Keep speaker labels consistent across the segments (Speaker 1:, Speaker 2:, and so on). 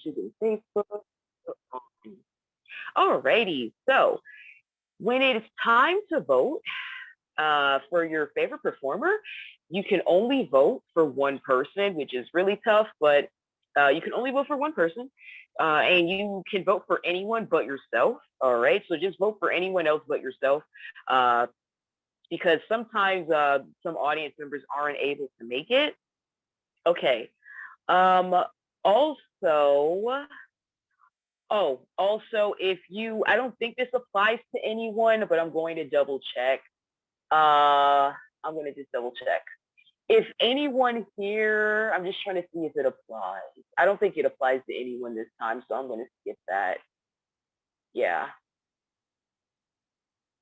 Speaker 1: YouTube and Facebook. Alrighty, so when it is time to vote for your favorite performer, you can only vote for one person, which is really tough, but you can only vote for one person. And you can vote for anyone but yourself. All right. So just vote for anyone else but yourself. Uh, because sometimes some audience members aren't able to make it. Okay. Um, also, also, if you, I don't think this applies to anyone, but I'm going to double check. I'm going to just double check. If anyone here, I'm just trying to see if it applies. I don't think it applies to anyone this time, so I'm going to skip that. Yeah,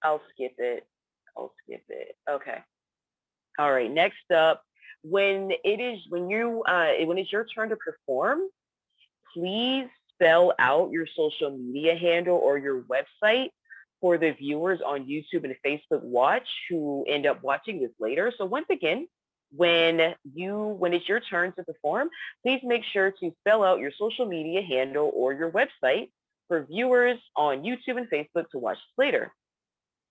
Speaker 1: I'll skip it. I'll skip it. Okay. All right. Next up, when it's your turn to perform, please spell out your social media handle or your website for the viewers on YouTube and Facebook Watch who end up watching this later. So once again, when it's your turn to perform, please make sure to spell out your social media handle or your website for viewers on YouTube and Facebook to watch this later.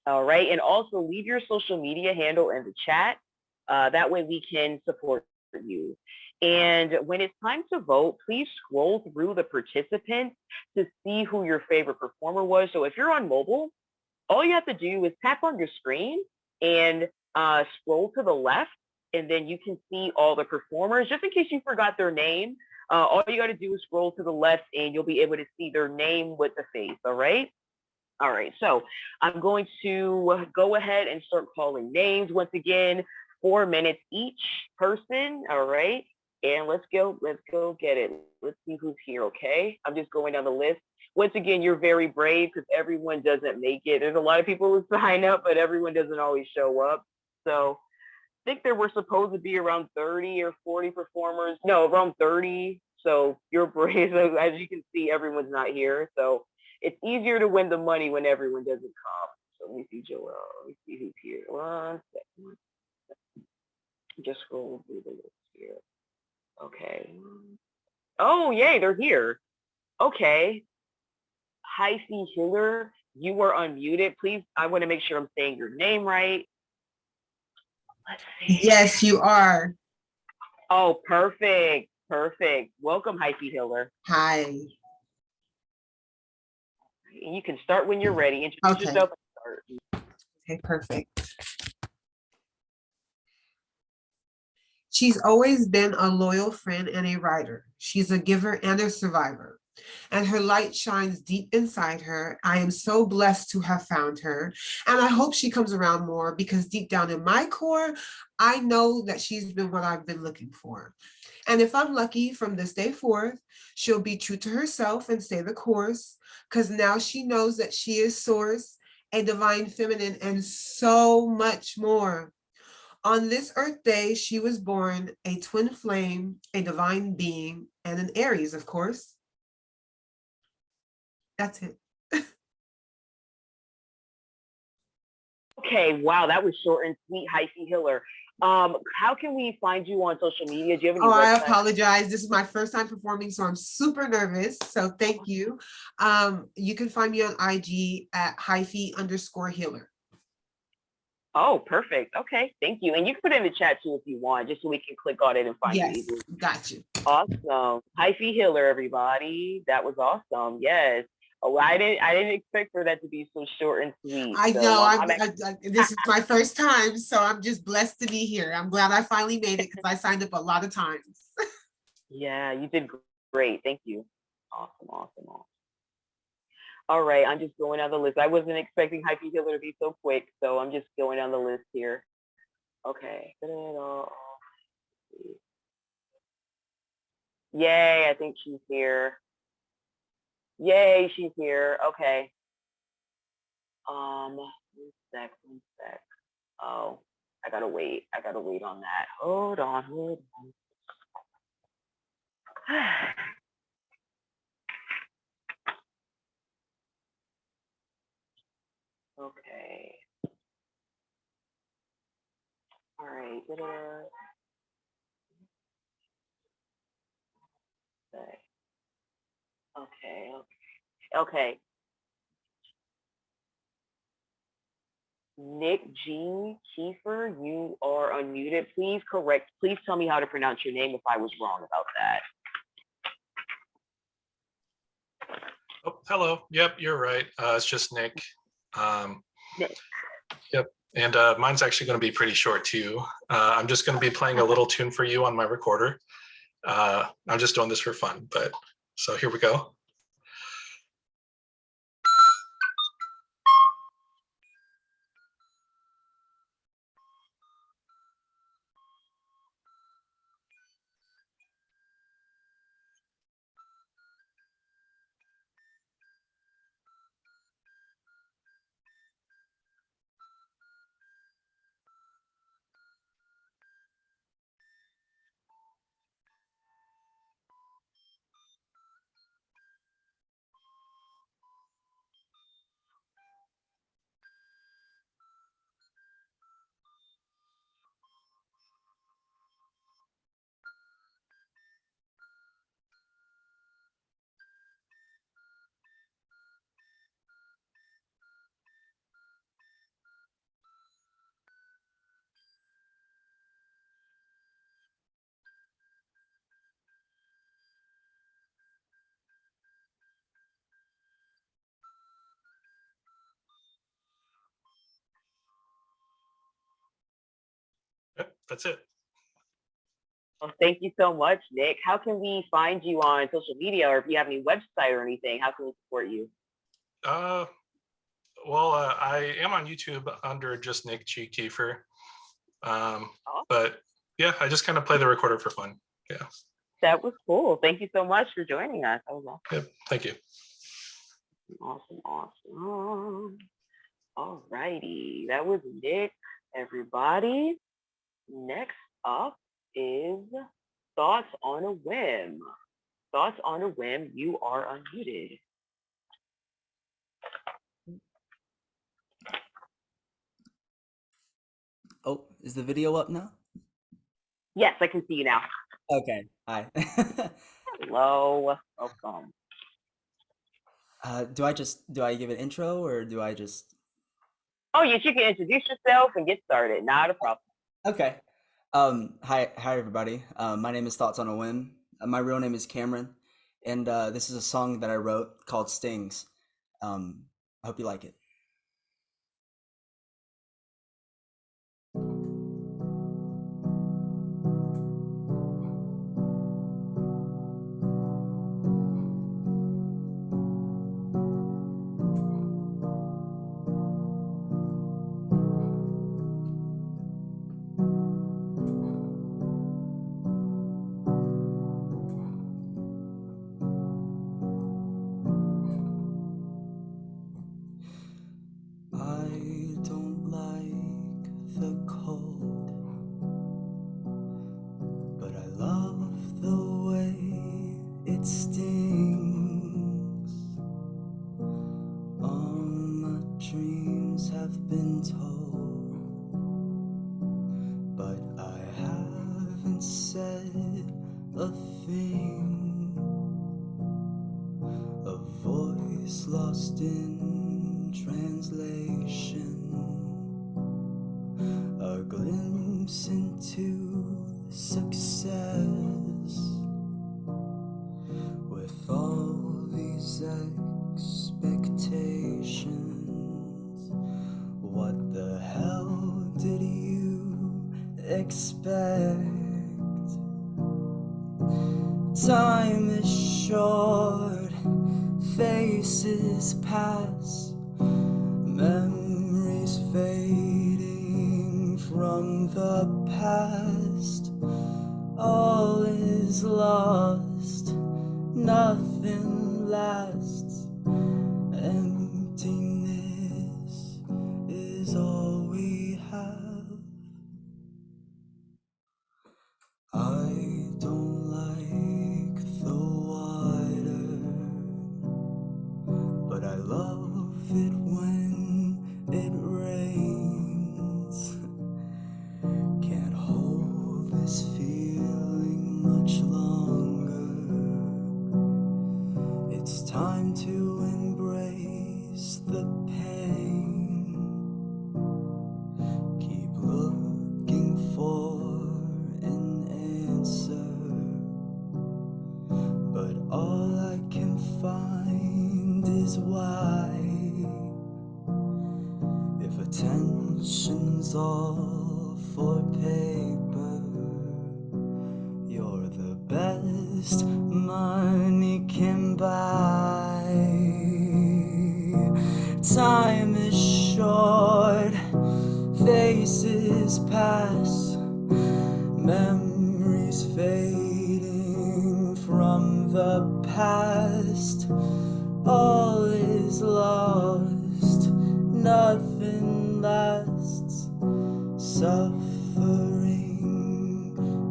Speaker 1: All right, and also leave your social media handle in the chat. That way we can support you. And when it's time to vote, please scroll through the participants to see who your favorite performer was. So if you're on mobile, all you have to do is tap on your screen and scroll to the left, and then you can see all the performers. Just in case you forgot their name, all you got to do is scroll to the left, and you'll be able to see their name with the face. All right. All right. So I'm going to go ahead and start calling names once again. 4 minutes each person. All right. And let's go get it. Let's see who's here. Okay. I'm just going down the list. Once again, you're very brave because everyone doesn't make it. There's a lot of people who sign up, but everyone doesn't always show up. So I think there were supposed to be around 30 or 40 performers. No, around 30. So you're brave. As you can see, everyone's not here. So it's easier to win the money when everyone doesn't come. So let me see Joel. Let me see who's here. One second. Just scroll through the list here. Okay. Oh, yay, they're here. Okay. Hyphy Hiller, you are unmuted. Please, I want to make sure I'm saying your name right.
Speaker 2: Let's see. Yes, you are.
Speaker 1: Oh, perfect. Perfect. Welcome, Hyphy Hiller.
Speaker 2: Hi.
Speaker 1: You can start when you're ready. Introduce yourself and start.
Speaker 2: Okay, perfect. She's always been a loyal friend and a writer. She's a giver and a survivor. And her light shines deep inside her. I am so blessed to have found her. And I hope she comes around more because deep down in my core, I know that she's been what I've been looking for. And if I'm lucky from this day forth, she'll be true to herself and stay the course because now she knows that she is source, a divine feminine, and so much more. On this Earth Day, she was born a twin flame, a divine being, and an Aries, of course. That's it.
Speaker 1: Okay, wow, that was short and sweet, Hyphy Hiller. How can we find you on social media? Do you have any
Speaker 2: I apologize. This is my first time performing, so I'm super nervous. So thank you. You can find me on IG at hyphy_Hiller.
Speaker 1: Oh, perfect. Okay, thank you. And you can put it in the chat too if you want, just so we can click on it and find you easily.
Speaker 2: Got you.
Speaker 1: Awesome. Hyphy Hiller, everybody. That was awesome. Yes. Oh, I didn't expect for that to be so short and sweet.
Speaker 2: I know. This is my first time, so I'm just blessed to be here. I'm glad I finally made it because I signed up a lot of times.
Speaker 1: Yeah, you did great. Thank you. Awesome. All right, I'm just going down the list. I wasn't expecting Hyphy Hiller to be so quick, so I'm just going down the list here. Okay. Yay, I think she's here. Yay, she's here. Okay. One sec. Oh, I gotta wait on that. Hold on. Okay. All right. Okay. Okay. Okay. Nick Jean Kiefer, you are unmuted. Please tell me how to pronounce your name if I was wrong about that.
Speaker 3: Oh, hello. Yep, you're right. It's just Nick.
Speaker 1: Nick.
Speaker 3: Yep. And mine's actually going to be pretty short too. I'm just going to be playing a little tune for you on my recorder. I'm just doing this for fun, but so here we go. Yep, that's it.
Speaker 1: Well, thank you so much, Nick. How can we find you on social media, or if you have any website or anything, how can we support you?
Speaker 3: Well, I am on YouTube under just Nick G. Kiefer. But yeah, I just kind of play the recorder for fun. Yeah.
Speaker 1: That was cool. Thank you so much for joining us. That was awesome.
Speaker 3: Yep, thank you.
Speaker 1: Awesome. All righty. That was Nick, everybody. Next up is Thoughts on a Whim. Thoughts on a Whim, you are unmuted.
Speaker 4: Oh, is the video up now?
Speaker 1: Yes, I can see you now.
Speaker 4: Okay, hi.
Speaker 1: Hello, welcome.
Speaker 4: Do I give an intro or do I just?
Speaker 1: Oh, yes, you can introduce yourself and get started. Not a problem.
Speaker 4: Okay. Hi everybody. My name is Thoughts on a Whim. My real name is Cameron, and this is a song that I wrote called Stings. I hope you like it. I don't like the cold, but I love the way it stings. All my dreams have been told, but I haven't said a thing. A voice lost in translation, a glimpse into success. With all these expectations, what the hell did you expect? Time is short, faces pass, memories fading from the past. All is lost, nothing lasts. Emptiness is all we have. I don't like the water, but I love it when it rains. Can't hold this feeling much longer. It's time to embrace the pain. Keep looking for an answer, but all I can find is why. If attention's all for paper, you're the best money can buy. Time is short, faces pass, memories fading from the past. All is lost, nothing lasts. Suffering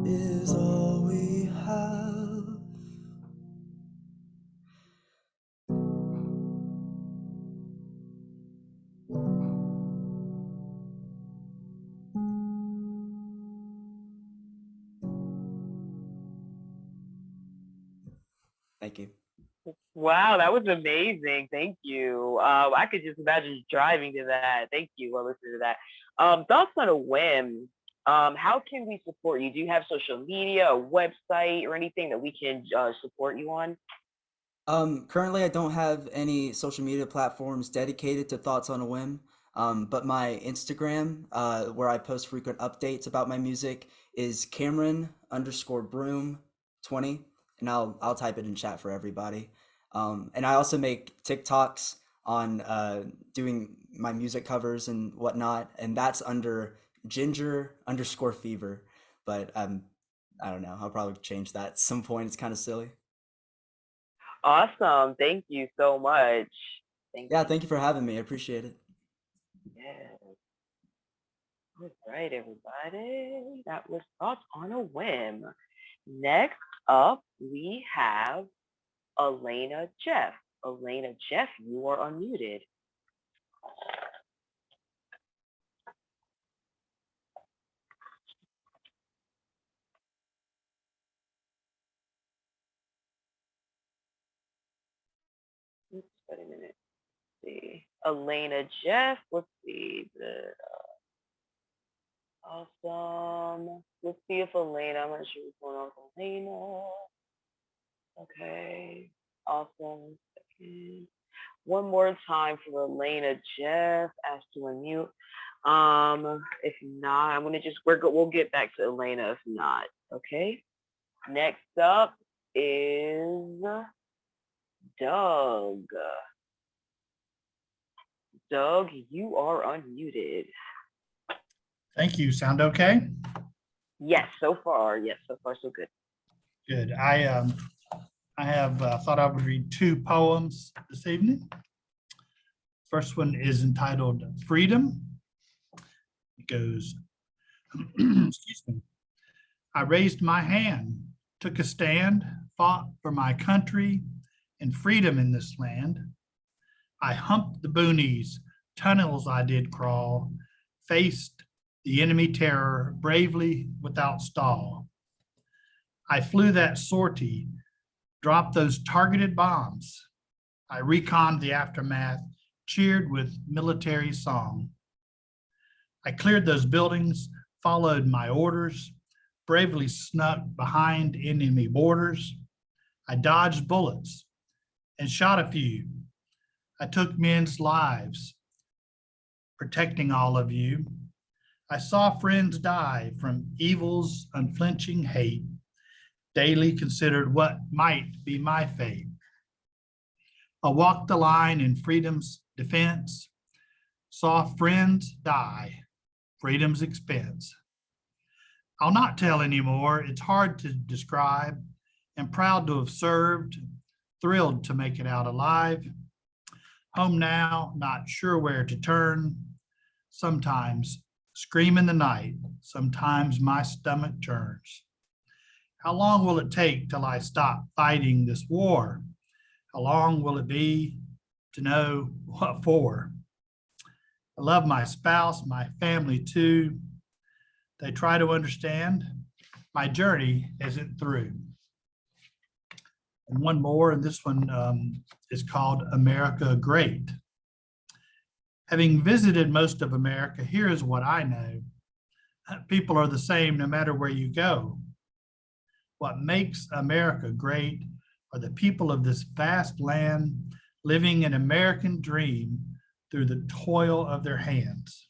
Speaker 4: is all we have. Thank you.
Speaker 1: Wow, that was amazing. Thank you. I could just imagine driving to that. Thank you. I'll listen to that. Thoughts on a whim. How can we support you? Do you have social media, a website, or anything that we can support you on?
Speaker 4: Currently I don't have any social media platforms dedicated to Thoughts on a Whim. But my Instagram, where I post frequent updates about my music, is Cameron_Broom20, and I'll type it in chat for everybody. And I also make TikToks on doing my music covers and whatnot, and that's under Ginger_Fever. But I don't know. I'll probably change that at some point. It's kind of silly.
Speaker 1: Awesome. Thank you so much.
Speaker 4: Yeah, thank you for having me. I appreciate it.
Speaker 1: Yes. All right, everybody. That was Thoughts on a Whim. Next up, we have Elena Jeff. Elena Jeff, you are unmuted. Oops, wait a minute. Let's see. Elena Jeff, let's see. Awesome. Let's see if Elena, I'm not sure what's going on with Elena. Okay. Awesome. Second. One more time for Elena Jeff, asked to unmute. If not, I'm gonna just we'll get back to Elena if not. Okay. Next up is Doug. Doug, you are unmuted.
Speaker 5: Thank you. Sound okay?
Speaker 1: Yes, so far. Yes, so far so good.
Speaker 5: Good. I have thought I would read two poems this evening. First one is entitled Freedom. It goes, excuse me. I raised my hand, took a stand, fought for my country and freedom in this land. I humped the boonies, tunnels I did crawl, faced the enemy terror bravely without stall. I flew that sortie, dropped those targeted bombs. I reconned the aftermath, cheered with military song. I cleared those buildings, followed my orders, bravely snuck behind enemy borders. I dodged bullets and shot a few. I took men's lives, protecting all of you. I saw friends die from evil's unflinching hate, daily considered what might be my fate. I walked the line in freedom's defense, saw friends die, freedom's expense. I'll not tell anymore, it's hard to describe, and proud to have served, thrilled to make it out alive. Home now, not sure where to turn, sometimes scream in the night, sometimes my stomach turns. How long will it take till I stop fighting this war? How long will it be to know what for? I love my spouse, my family too. They try to understand my journey isn't through. And one more, and this one is called America Great. Having visited most of America, here is what I know. People are the same no matter where you go. What makes America great are the people of this vast land living an American dream through the toil of their hands.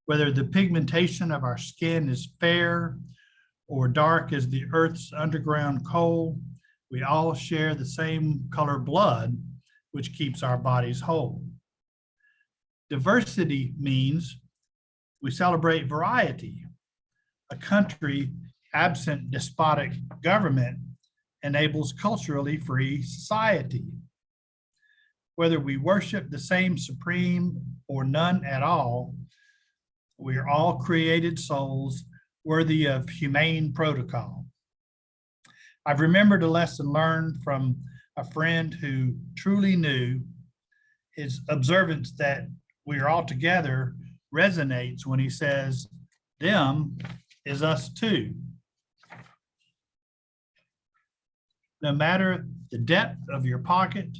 Speaker 5: Whether the pigmentation of our skin is fair or dark as the earth's underground coal, we all share the same color blood, which keeps our bodies whole. Diversity means we celebrate variety. A country absent despotic government enables culturally free society. Whether we worship the same supreme or none at all, we are all created souls worthy of humane protocol. I've remembered a lesson learned from a friend who truly knew. His observance that we are all together resonates when he says, "Them is us too." No matter the depth of your pocket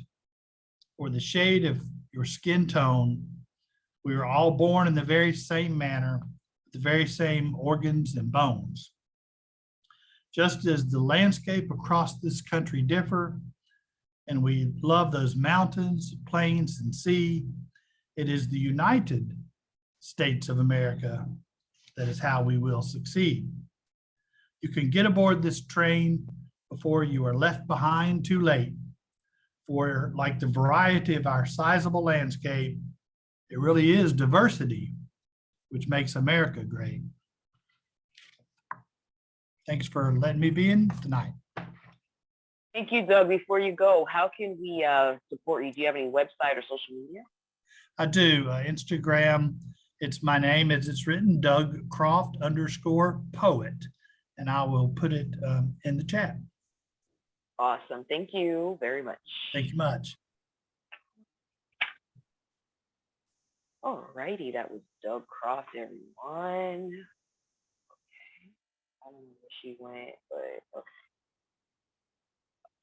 Speaker 5: or the shade of your skin tone, we are all born in the very same manner, with the very same organs and bones. Just as the landscape across this country differ, and we love those mountains, plains, and sea, it is the United States of America that is how we will succeed. You can get aboard this train before you are left behind too late. For like the variety of our sizable landscape, it really is diversity which makes America great. Thanks for letting me be in tonight.
Speaker 1: Thank you, Doug. Before you go, how can we support you? Do you have any website or social media?
Speaker 5: I do. Instagram, it's my name as it's written, Doug Croft _poet, and I will put it in the chat.
Speaker 1: Awesome. Thank you very much.
Speaker 5: Thank you much.
Speaker 1: All righty, that was Doug Croft, everyone. Okay. I don't know where she went, but okay.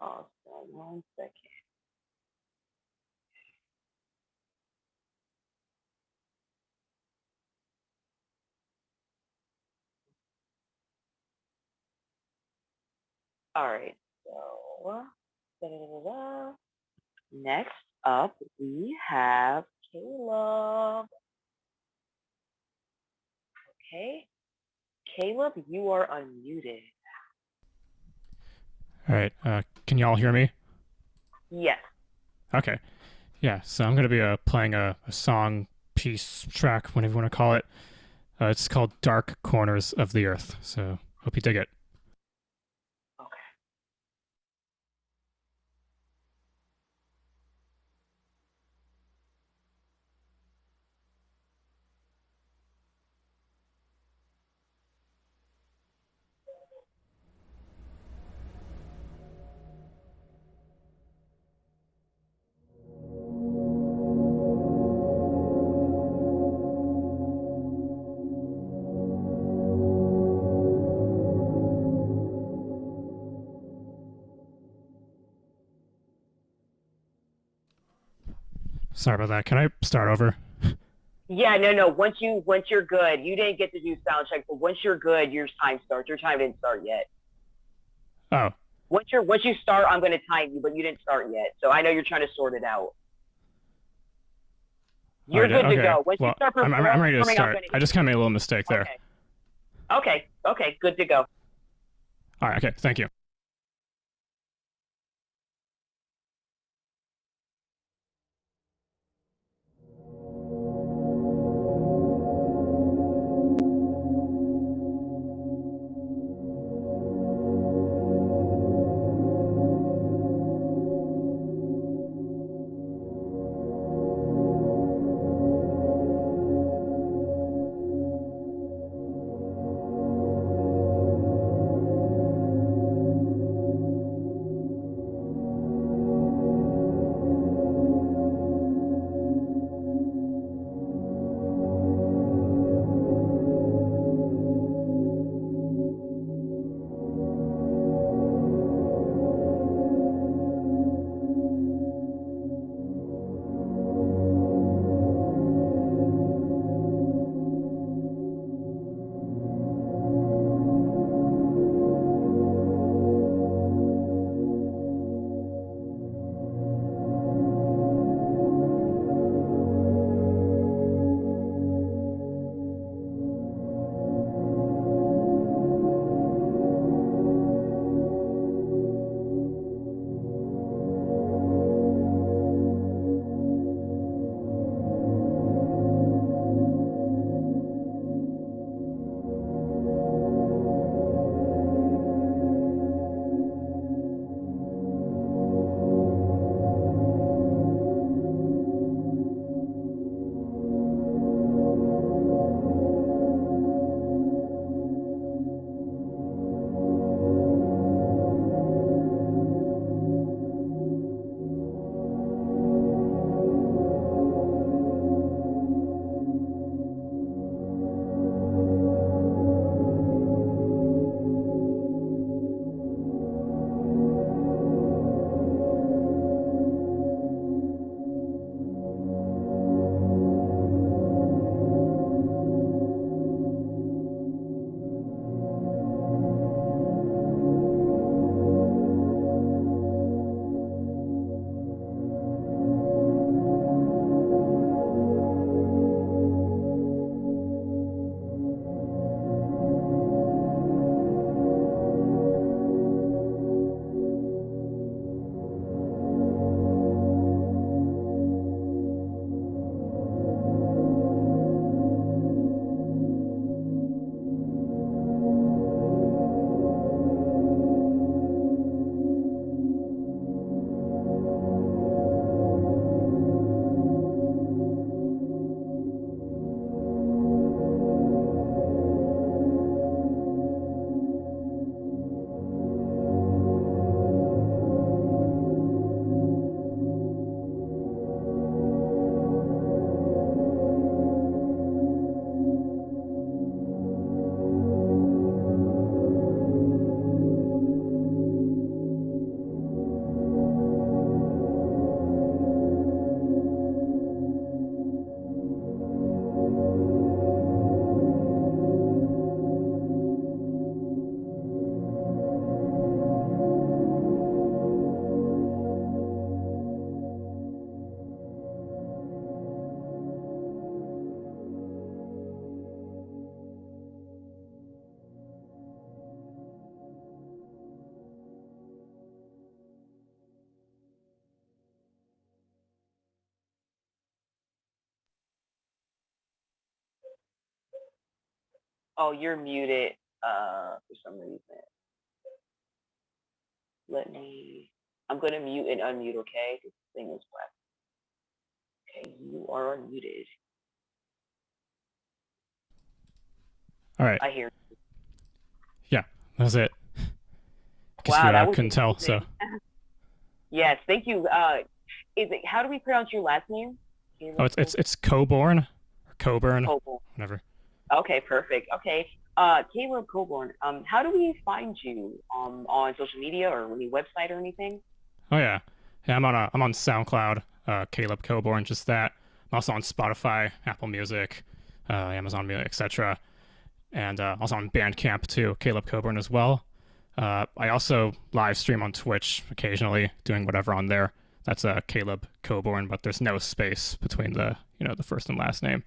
Speaker 1: Awesome. 1 second. All right, so da-da-da-da-da. Next up, we have Caleb. Okay, Caleb, you are unmuted.
Speaker 6: All right. Can you all hear me?
Speaker 1: Yes.
Speaker 6: Okay. Yeah. So I'm going to be playing a song, piece, track, whatever you want to call it. It's called Dark Corners of the Earth. So hope you dig it.
Speaker 1: Okay.
Speaker 6: Sorry about that. Can I start over?
Speaker 1: Yeah, no. Once you're good, you didn't get to do sound check, but once you're good, your time starts. Your time didn't start yet.
Speaker 6: Oh,
Speaker 1: Once you start, I'm going to time you, but you didn't start yet. So I know you're trying to sort it out. You're good to go. Once you start
Speaker 6: I'm ready to
Speaker 1: performing,
Speaker 6: start. I just kind of made a little mistake there.
Speaker 1: Okay, good to go.
Speaker 6: All right. Okay. Thank you.
Speaker 1: Oh, you're muted for some reason. I'm gonna mute and unmute, okay? This thing is whack. Okay, you are unmuted.
Speaker 6: All right.
Speaker 1: I hear.
Speaker 6: Yeah, that's it. Guess
Speaker 1: Wow,
Speaker 6: you
Speaker 1: that was
Speaker 6: couldn't tell. So
Speaker 1: amazing. Yes, thank you. Is it, how do we pronounce your last name?
Speaker 6: oh, it's Coburn or Coburn,
Speaker 1: Coburn.
Speaker 6: whatever.
Speaker 1: Okay, perfect. Okay. Caleb Coburn, how do we find you on social media or any website or anything?
Speaker 6: Oh yeah, yeah. I'm on SoundCloud. Caleb Coburn, just that. I'm also on Spotify, Apple Music, Amazon Music, etc. And also on Bandcamp too, Caleb Coburn as well. I also live stream on Twitch occasionally, doing whatever on there. That's Caleb Coburn, but there's no space between the the first and last name.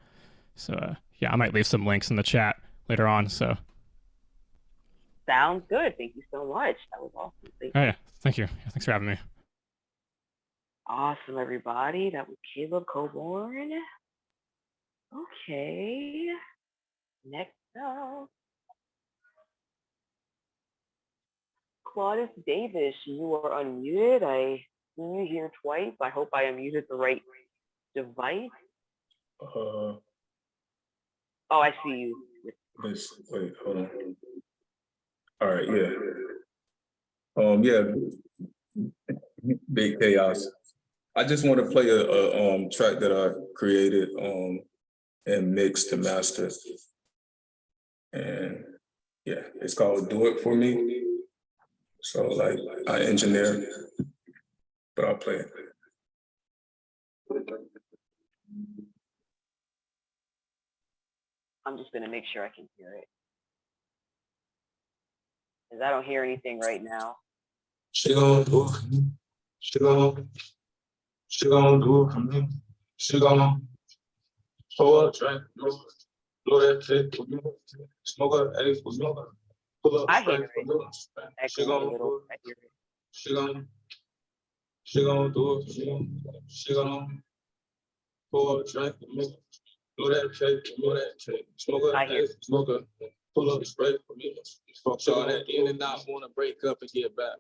Speaker 6: So yeah, I might leave some links in the chat later on. So
Speaker 1: Sounds good. Thank you so much. That was awesome.
Speaker 6: oh yeah, thank you. Yeah, thanks for having me.
Speaker 1: Awesome, everybody. That was Caleb Coburn. Okay. Next up, Claudius Davis. You are unmuted. I see you here twice. I hope I unmuted the right device.
Speaker 7: Uh,
Speaker 1: Oh, I see you.
Speaker 7: wait, hold on. All right, yeah. Yeah, Big Chaos. I just want to play a track that I created and mixed to master. And yeah, it's called Do It For Me. So like I engineer, but I'll play it.
Speaker 1: I'm just gonna make sure I can hear it. Because I don't hear anything right now.
Speaker 7: She gon' do it for me. She gon' do it for me. She gon' pour a drink, blow that cake for me. Smoke a egg for me. Pull up
Speaker 1: I hear
Speaker 7: straight
Speaker 1: it.
Speaker 7: for me. She
Speaker 1: Echoing a
Speaker 7: gon'
Speaker 1: little. I hear it.
Speaker 7: She gon' do it for me. She gon' pour a drink for me. Blow that cake, Smoke
Speaker 1: I
Speaker 7: a
Speaker 1: hear
Speaker 7: egg, smoke a pull up straight for me. Fuck y'all that in and out, wanna break up and get back.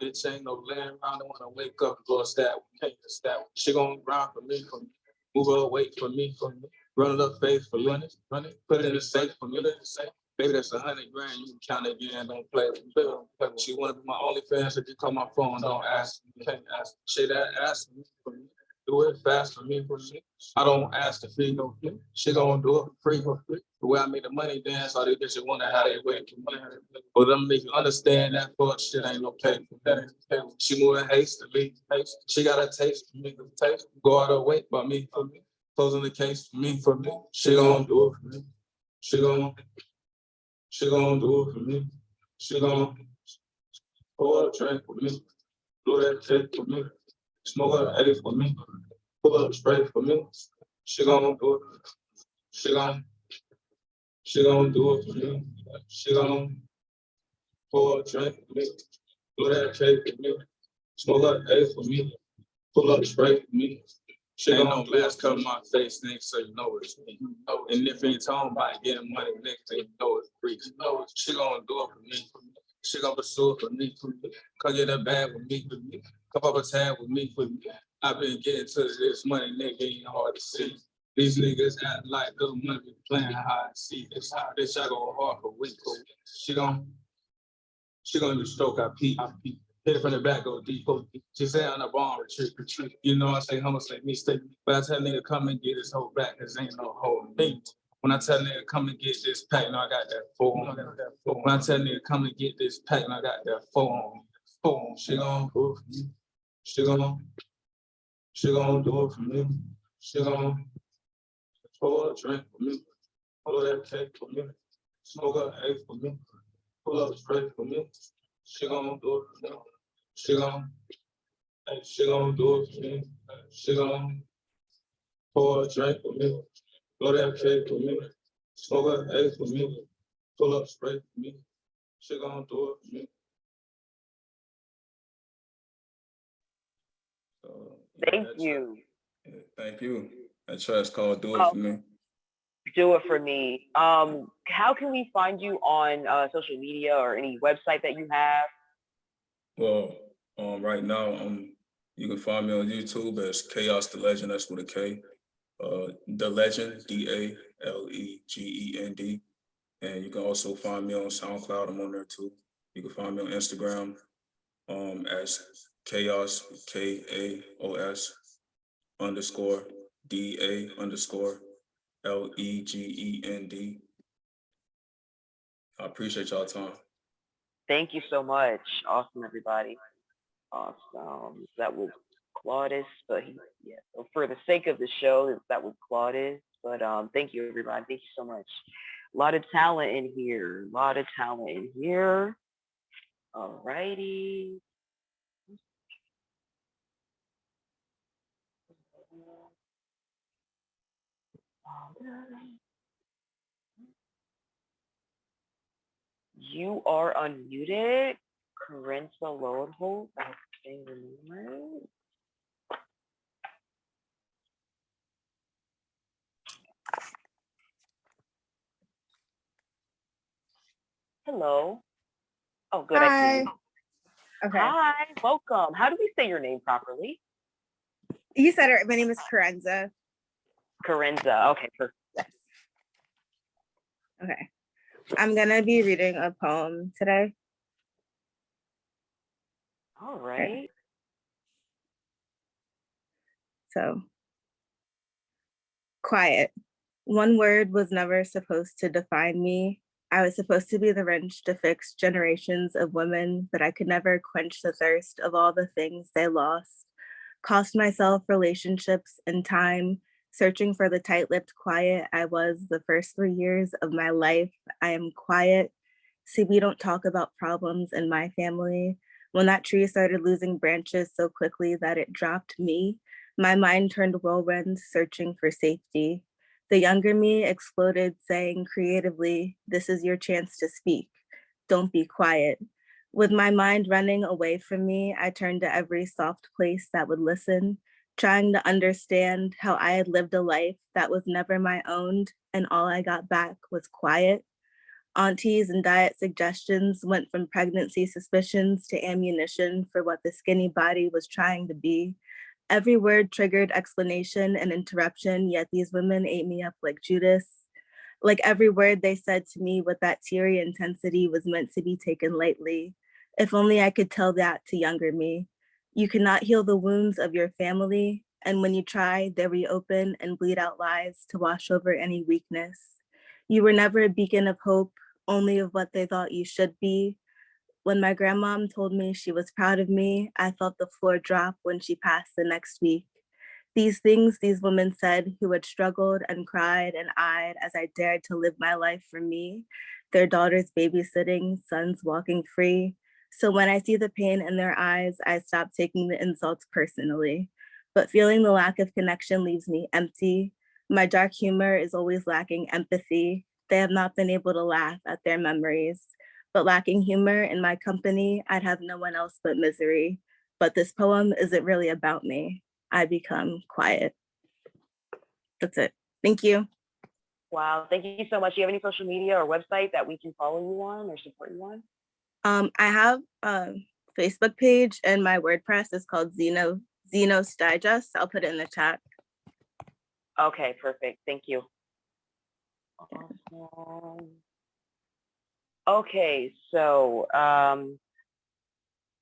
Speaker 7: Bitch ain't no land around, I wanna wake up and go stab. Can't stab. She gon' grind for me, move her weight for me, run it up face for me, run it, put it in the safe for me, baby, that's 100 grand, you can count it again, don't play with me. She wanna be my OnlyFans, if you call my phone, don't ask me, can't ask. She that ask me for me, do it fast for me, I don't ask to fee no fee. She gon' do it free for free. The way I make the money dance, all these bitches wonder how they wait. But I'm make you understand that fuck shit ain't no pay for that. She moving hastily, she got a taste for me, taste. Go out her way by me for me. Closing the case for me, for me. She gon' do it for me. She gon' do it for me. She gon' pour a drink for me. Blow that cake for me. Smoke a egg for me. Pull up straight for me. She gon' do it. She gon' do it for me. She gon' pour a drink for me. Blow that cake for me. Smoke a egg for me. Pull up straight for me. She ain't no mask cover my face, nigga, so you know it's me. And if ain't talking about getting money, nigga, then you know it's free. She gon' do it for me. She gon' pursue it for me. Come get a bag with me. Come up a tab with me. I've been getting to this money, nigga, ain't hard to see. These niggas act like little money playing hide and seek. This how bitch I go hard for weeks. She gon' use stroke, I peep. Hit it from the back, go deep. She say on the bomb, retreat. You know I say hummus like me, stay. But I tell nigga come and get his whole back, cause ain't no whole thing. When I tell nigga come and get this pack, no, I got that full on. When I tell nigga come and get this pack, no, I got that full on. She gon' do it for me. She gon' do it for me. She gon' pour a drink for me. Pull that cake for me. Smoke a egg for me. Pull up straight for me. She gon' do it for me. She gon' do it for me. She gon' pour a drink for me. Blow that cake for me. Smoke a egg for me. Pull up straight for me. She gon' do it for me. So,
Speaker 1: Thank you.
Speaker 7: Thank you. That track's called Do It For Me.
Speaker 1: do it for me. How can we find you on social media or any website that you have?
Speaker 7: Well, right now, you can find me on YouTube as Chaos the Legend. That's with a K. The Legend, DALEGEND. And you can also find me on SoundCloud. I'm on there too. You can find me on Instagram as Chaos, KAOS underscore DA underscore LEGEND. I appreciate y'all time.
Speaker 1: Thank you so much. Awesome, everybody. Awesome. That was Claudius, but yeah. So for the sake of the show, that was Claudius. But thank you, everybody. Thank you so much. A lot of talent in here. A lot of talent in here. All righty. You are unmuted. Carenza Lowenholt. I think the name right. Hello. Oh, good. I see
Speaker 8: Hi.
Speaker 1: you.
Speaker 8: Okay.
Speaker 1: Hi. Welcome. How do we say your name properly?
Speaker 8: You said it. My name is Carenza.
Speaker 1: Carenza. Okay. Perfect.
Speaker 8: Yes. Okay. I'm gonna be reading a poem today.
Speaker 1: All right.
Speaker 8: So, quiet. One word was never supposed to define me. I was supposed to be the wrench to fix generations of women, but I could never quench the thirst of all the things they lost. Cost myself relationships and time, searching for the tight-lipped quiet I was the first 3 years of my life. I am quiet. See, we don't talk about problems in my family. When that tree started losing branches so quickly that it dropped me, my mind turned whirlwind, searching for safety. The younger me exploded, saying creatively, "This is your chance to speak. Don't be quiet." With my mind running away from me, I turned to every soft place that would listen, trying to understand how I had lived a life that was never my own, and all I got back was quiet. Aunties and diet suggestions went from pregnancy suspicions to ammunition for what the skinny body was trying to be. Every word triggered explanation and interruption, yet these women ate me up like Judas. Like every word they said to me with that teary intensity was meant to be taken lightly. If only I could tell that to younger me. You cannot heal the wounds of your family, and when you try, they reopen and bleed out lies to wash over any weakness. You were never a beacon of hope, only of what they thought you should be. When my grandmom told me she was proud of me, I felt the floor drop when she passed the next week. These things these women said who had struggled and cried and eyed as I dared to live my life for me, their daughters babysitting, sons walking free. So when I see the pain in their eyes, I stop taking the insults personally. But feeling the lack of connection leaves me empty. My dark humor is always lacking empathy. They have not been able to laugh at their memories. But lacking humor in my company, I'd have no one else but misery. But this poem isn't really about me. I become quiet. That's it. Thank you.
Speaker 1: Wow. Thank you so much. Do you have any social media or website that we can follow you on or support you on?
Speaker 8: I have a Facebook page and my WordPress is called Xenos Digest. I'll put it in the chat.
Speaker 1: Okay, perfect. Thank you. Awesome. Okay, so all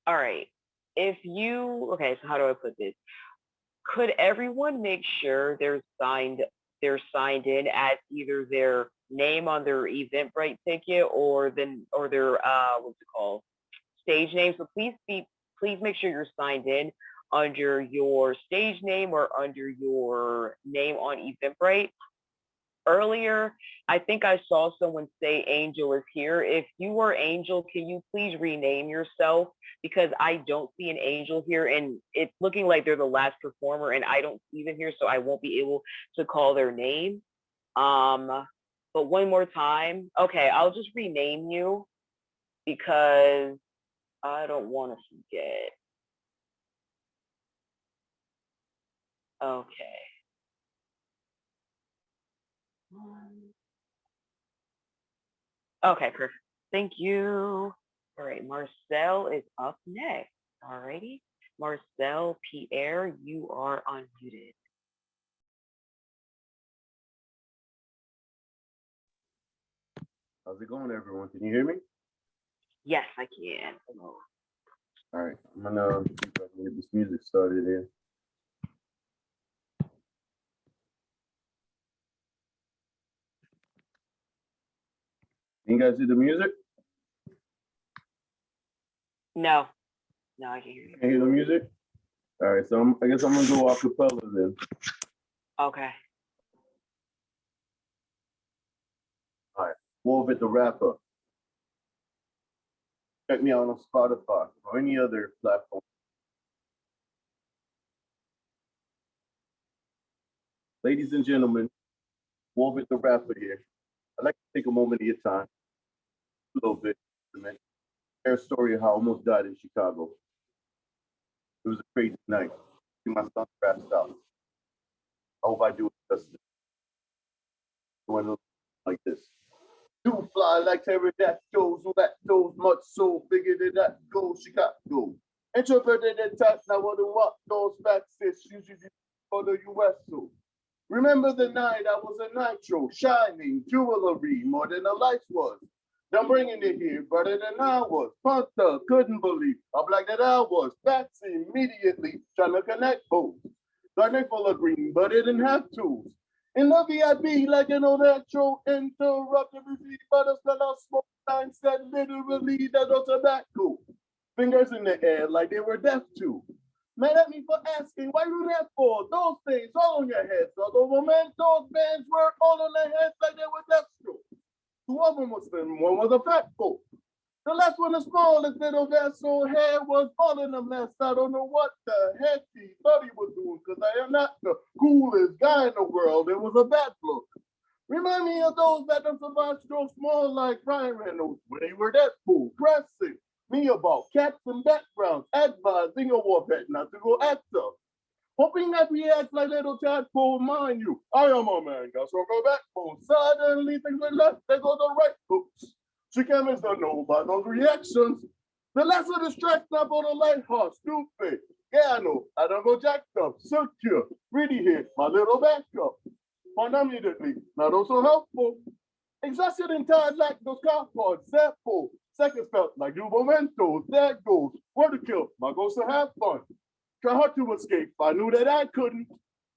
Speaker 1: right. Okay, so how do I put this? Could everyone make sure they're signed in as either their name on their Eventbrite ticket or their what's it called? Stage name. So please make sure you're signed in under your stage name or under your name on Eventbrite. Earlier, I think I saw someone say Angel is here. If you are Angel, can you please rename yourself? Because I don't see an Angel here and it's looking like they're the last performer and I don't see them here, so I won't be able to call their name. But one more time. Okay, I'll just rename you because I don't want to forget. Okay. Okay, perfect. Thank you. All right, Marcel is up next. All righty. Marcel Pierre, you are unmuted.
Speaker 9: How's it going, everyone? Can you hear me?
Speaker 1: Yes, I can.
Speaker 9: All right, I'm gonna see if I can get this music started in. Can you guys hear the music?
Speaker 1: No, no, I can hear you.
Speaker 9: Can you hear the music? All right, so I guess I'm gonna go a cappella then.
Speaker 1: Okay.
Speaker 9: Wolvit the Rapper. Check me out on Spotify or any other platform. Ladies and gentlemen, Wolvit the Rapper here. I'd like to take a moment of your time, a little bit, to share a story of how I almost died in Chicago. It was a crazy night. See my son passed out. I hope I do it justice. It went like this. Do fly like pterodactyls, who that goes much so bigger than that goes Chicago. Interpreted in type, now what the what those facts is usually for the US. So remember the night I was a nitro, shining jewelry more than the lights was. Them bringing it here, better than I was. Panther couldn't believe how black that I was. Facts immediately trying to connect both. Garnet full of green, but it didn't have tools. In the VIP, like an old intro, interrupted receipt, but a smell of smoke sign said literally that was tobacco. Fingers in the air like they were deaf to. Mad at me for asking, why you that for? Those things all on your heads. Although man, those bands were all on their heads like they were deaf to. Two of them was thin, one was a fat folk. The last one, the smallest little vessel, hair was all in a mess. I don't know what the heck he thought he was doing, because I am not the coolest guy in the world. It was a bad look. Remind me of those that don't survive so small like Ryan Reynolds when they were that fool, pressing me about cats and backgrounds, advising a war pet not to go actor. Hoping that we act like little tadpole, mind you. I am a man, got stronger backbone. Suddenly things went left, they go the right. Oops. She can't miss the know by those reactions. The less of the stress up on the light heart, stupid. Yeah, I know. I don't go jacked up, secure. Really hit my little backup. Found immediately, not also helpful. Exhausted and tired like those car parts, full. Seconds felt like new mementos. There goes. Where to kill, my ghost to have fun. Try hard to escape, I knew that I couldn't.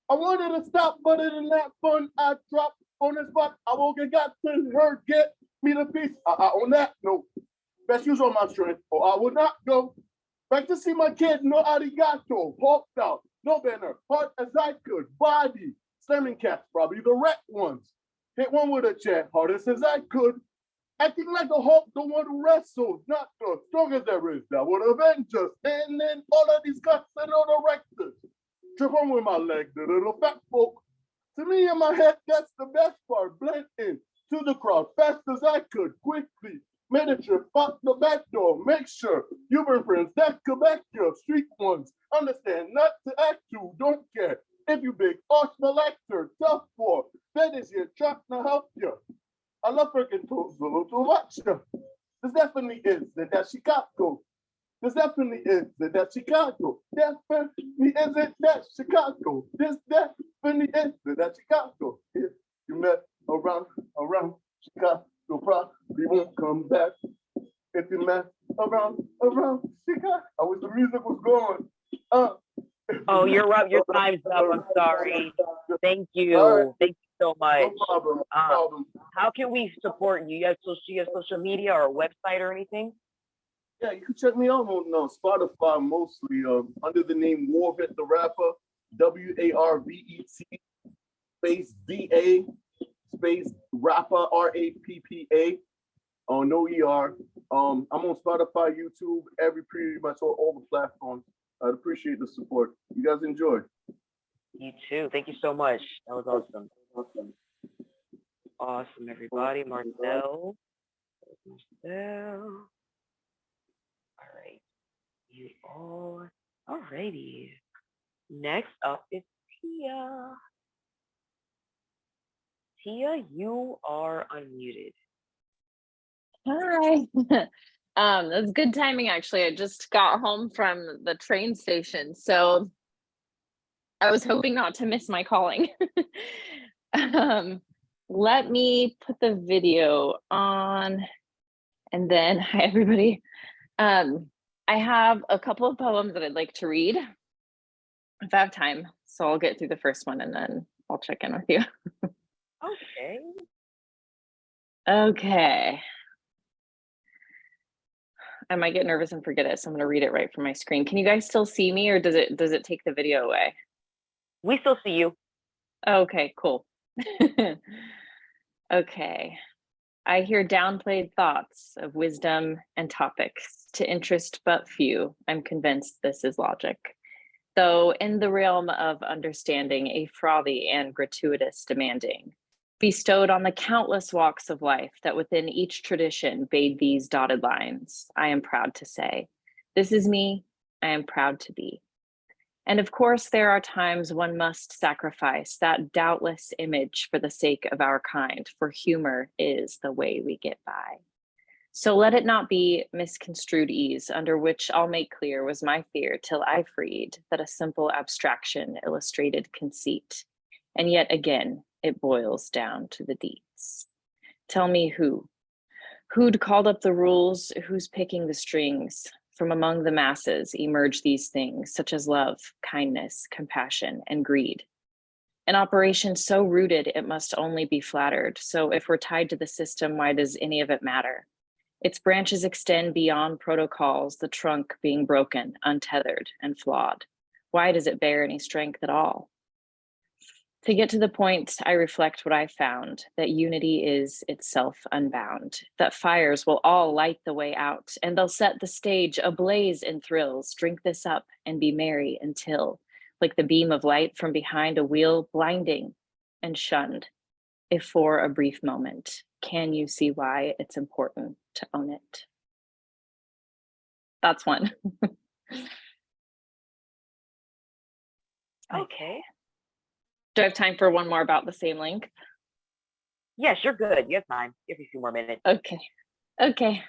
Speaker 9: I wanted to stop, but it didn't have fun. I dropped on the spot. I woke and got to her, get me the piece. On that note, best use on my strength, or I would not go. Back to see my kid, no arigato, hulked out, no banner, hard as I could, body, slamming cats, probably the rat ones. Hit one with a chair, hardest as I could. Acting like a Hulk, the one who wrestles, not the strongest there is, that would avenge us. And then all of these cuts and all the rectors. Trip on with my leg, the little fat folk. To me in my head, that's the best part. Blend in to the crowd fast as I could, quickly. Made a trip out the back door. Make sure you bring friends that could back your street ones. Understand, not to act to, don't care. If you big or small actor, tough for, that is your trying to help you. I love freaking Zulu to watch them. This definitely is that Chicago. This definitely is that Chicago. Definitely isn't that Chicago. This definitely is that Chicago. If you met around Chicago, probably won't come back. If you met around Chicago, I wish the music was going.
Speaker 1: Oh, you're up. Your time's up. I'm sorry. Thank you.
Speaker 9: Right.
Speaker 1: Thank you so much.
Speaker 9: No problem. No problem.
Speaker 1: How can we support you? You have social media or a website or anything?
Speaker 9: Yeah, you can check me out on Spotify mostly under the name Warvet the Rapper, WARVET space DA space rapper RAPPA. No ER. I'm on Spotify, YouTube, pretty much all the platforms. I'd appreciate the support. You guys enjoy.
Speaker 1: You too. Thank you so much. That was awesome. Awesome, everybody. Marcel. Marcel. All right. You all. All righty. Next up is Tia. Tia, you are unmuted.
Speaker 10: Hi. It was good timing actually. I just got home from the train station, so I was hoping not to miss my calling. Let me put the video on and then hi everybody. I have a couple of poems that I'd like to read if I have time. So I'll get through the first one and then I'll check in with you.
Speaker 1: Okay.
Speaker 10: Okay. I might get nervous and forget it, so I'm going to read it right from my screen. Can you guys still see me, or does it take the video away?
Speaker 1: We still see you.
Speaker 10: Okay, cool. Okay. I hear downplayed thoughts of wisdom and topics to interest but few. I'm convinced this is logic. Though in the realm of understanding, a frothy and gratuitous demanding, bestowed on the countless walks of life that within each tradition bade these dotted lines, I am proud to say, this is me, I am proud to be. And of course, there are times one must sacrifice that doubtless image for the sake of our kind, for humor is the way we get by. So let it not be misconstrued ease, under which I'll make clear was my fear till I freed that a simple abstraction illustrated conceit. And yet again, it boils down to the deeds. Tell me who'd called up the rules, who's picking the strings? From among the masses emerge these things, such as love, kindness, compassion, and greed. An operation so rooted, it must only be flattered. So if we're tied to the system, why does any of it matter? Its branches extend beyond protocols, the trunk being broken, untethered, and flawed. Why does it bear any strength at all? To get to the point, I reflect what I found, that unity is itself unbound, that fires will all light the way out, and they'll set the stage ablaze in thrills. Drink this up and be merry until, like the beam of light from behind a wheel, blinding and shunned, if for a brief moment, can you see why it's important to own it? That's one.
Speaker 1: Okay.
Speaker 10: Do I have time for one more about the same length?
Speaker 1: Yes, you're good. You have time. Give you a few more minutes.
Speaker 10: Okay. Okay.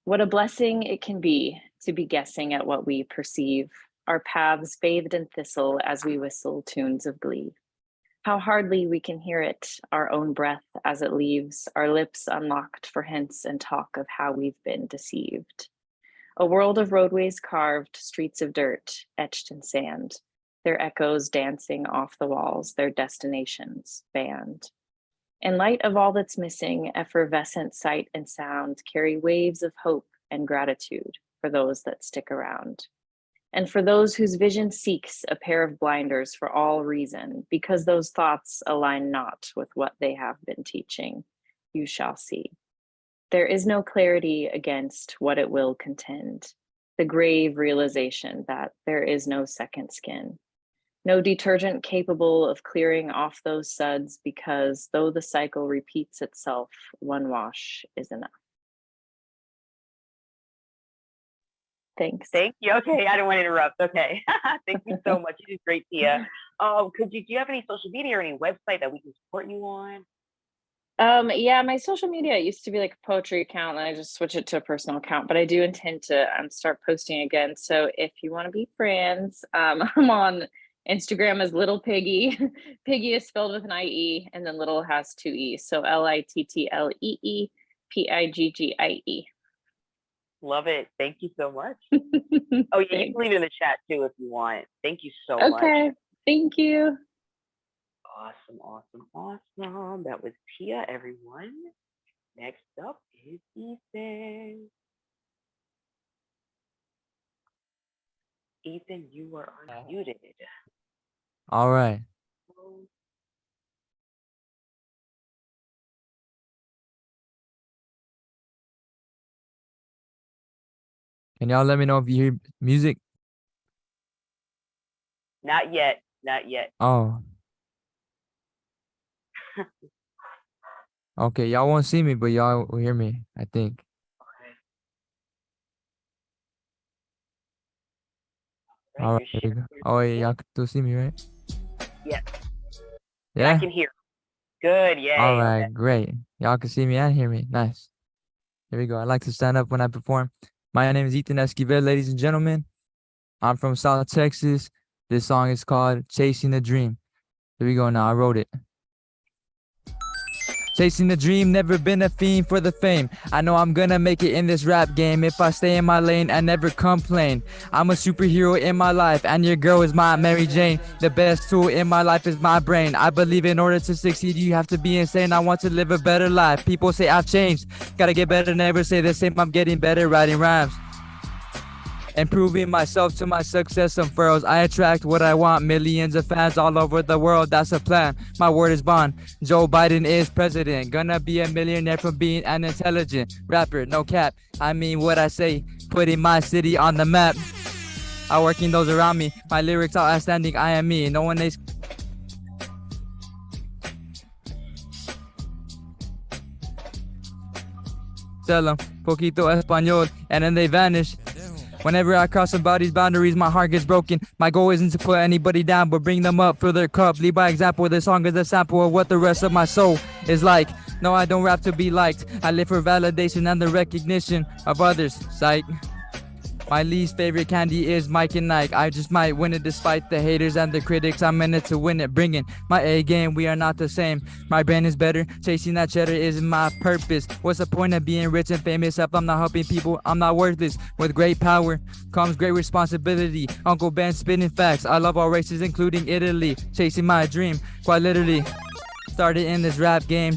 Speaker 10: What a blessing it can be to be guessing at what we perceive, our paths bathed in thistle as we whistle tunes of glee. How hardly we can hear it, our own breath as it leaves, our lips unlocked for hints and talk of how we've been deceived. A world of roadways carved, streets of dirt, etched in sand, their echoes dancing off the walls, their destinations banned. In light of all that's missing, effervescent sight and sound carry waves of hope and gratitude for those that stick around. And for those whose vision seeks a pair of blinders for all reason, because those thoughts align not with what they have been teaching, you shall see. There is no clarity against what it will contend, the grave realization that there is no second skin, no detergent capable of clearing off those suds, because though the cycle repeats itself, one wash is enough. Thanks.
Speaker 1: Thank you. Okay, I don't want to interrupt. Okay. Thank you so much. You did great, Tia. Do you have any social media or any website that we can support you on?
Speaker 10: Yeah, my social media used to be like a poetry account, and I just switched it to a personal account, but I do intend to start posting again. So if you want to be friends, I'm on Instagram as Little Piggy. Piggy is spelled with an IE, and then Little has two E's. So LITTLEE PIGGIE.
Speaker 1: Love it. Thank you so much. Oh, yeah, you can leave it in the chat too if you want. Thank you so much.
Speaker 10: Okay, thank you.
Speaker 1: Awesome, awesome, awesome. That was Tia, everyone. Next up is Ethan. Ethan, you are unmuted.
Speaker 11: All right. Can y'all let me know if you hear music?
Speaker 1: Not yet. Not yet.
Speaker 11: Oh. Okay, y'all won't see me, but y'all will hear me, I think.
Speaker 1: Okay.
Speaker 11: All right, here we go. Oh, yeah, y'all can still see me, right?
Speaker 1: Yeah. I
Speaker 11: Yeah.
Speaker 1: can hear. Good. Yay.
Speaker 11: All
Speaker 1: Okay.
Speaker 11: right, great. Y'all can see me and hear me. Nice. Here we go. I like to stand up when I perform. My name is Ethan Esquivel, ladies and gentlemen. I'm from South Texas. This song is called Chasing the Dream. Here we go now. I wrote it. Chasing the dream, never been a fiend for the fame. I know I'm gonna make it in this rap game if I stay in my lane and never complain. I'm a superhero in my life and your girl is my Mary Jane. The best tool in my life is my brain. I believe in order to succeed you have to be insane. I want to live a better life. People say I've changed. Gotta get better, never say the same. I'm getting better writing rhymes. Improving myself to my success unfurls. I attract what I want. Millions of fans all over the world. That's a plan. My word is bond. Joe Biden is president. Gonna be a millionaire from being an intelligent rapper. No cap. I mean what I say. Putting my city on the map. I working those around me. My lyrics are outstanding. I am me. No one is. Tell them poquito español, and then they vanish. Whenever I cross somebody's boundaries, my heart gets broken. My goal isn't to put anybody down, but bring them up, fill their cup. Lead by example, this song is a sample of what the rest of my soul is like. No, I don't rap to be liked. I live for validation and the recognition of others. Psych. My least favorite candy is Mike and Nike. I just might win it despite the haters and the critics. I'm in it to win it, bringing my A game. We are not the same. My brain is better. Chasing that cheddar is my purpose. What's the point of being rich and famous if I'm not helping people? I'm not worthless. With great power comes great responsibility. Uncle Ben spitting facts. I love all races, including Italy. Chasing my dream, quite literally. Started in this rap game.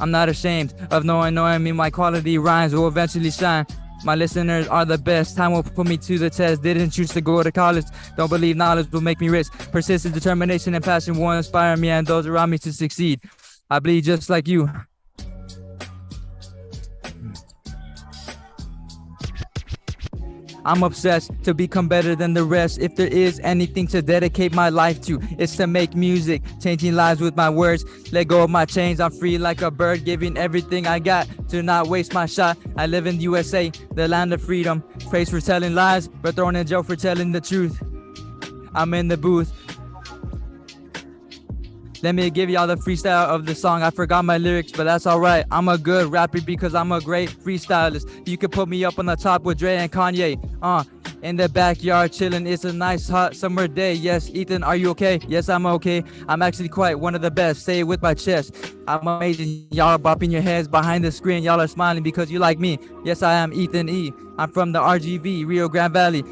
Speaker 11: I'm not ashamed of knowing me. My quality rhymes will eventually shine. My listeners are the best. Time will put me to the test. Didn't choose to go to college. Don't believe knowledge will make me rich. Persistence, determination, and passion will inspire me and those around me to succeed. I bleed just like you. I'm obsessed to become better than the rest. If there is anything to dedicate my life to, it's to make music, changing lives with my words. Let go of my chains, I'm free like a bird, giving everything I got to not waste my shot. I live in the USA, the land of freedom. Praise for telling lies, but thrown in jail for telling the truth. I'm in the booth. Let me give y'all the freestyle of the song. I forgot my lyrics, but that's alright. I'm a good rapper because I'm a great freestylist. You could put me up on the top with Dre and Kanye. In the backyard chilling. It's a nice hot summer day. Yes, Ethan, are you okay? Yes, I'm okay. I'm actually quite one of the best. Say it with my chest. I'm amazing. Y'all are bopping your heads behind the screen. Y'all are smiling because you like me. Yes, I am Ethan E. I'm from the RGV, Rio Grande Valley.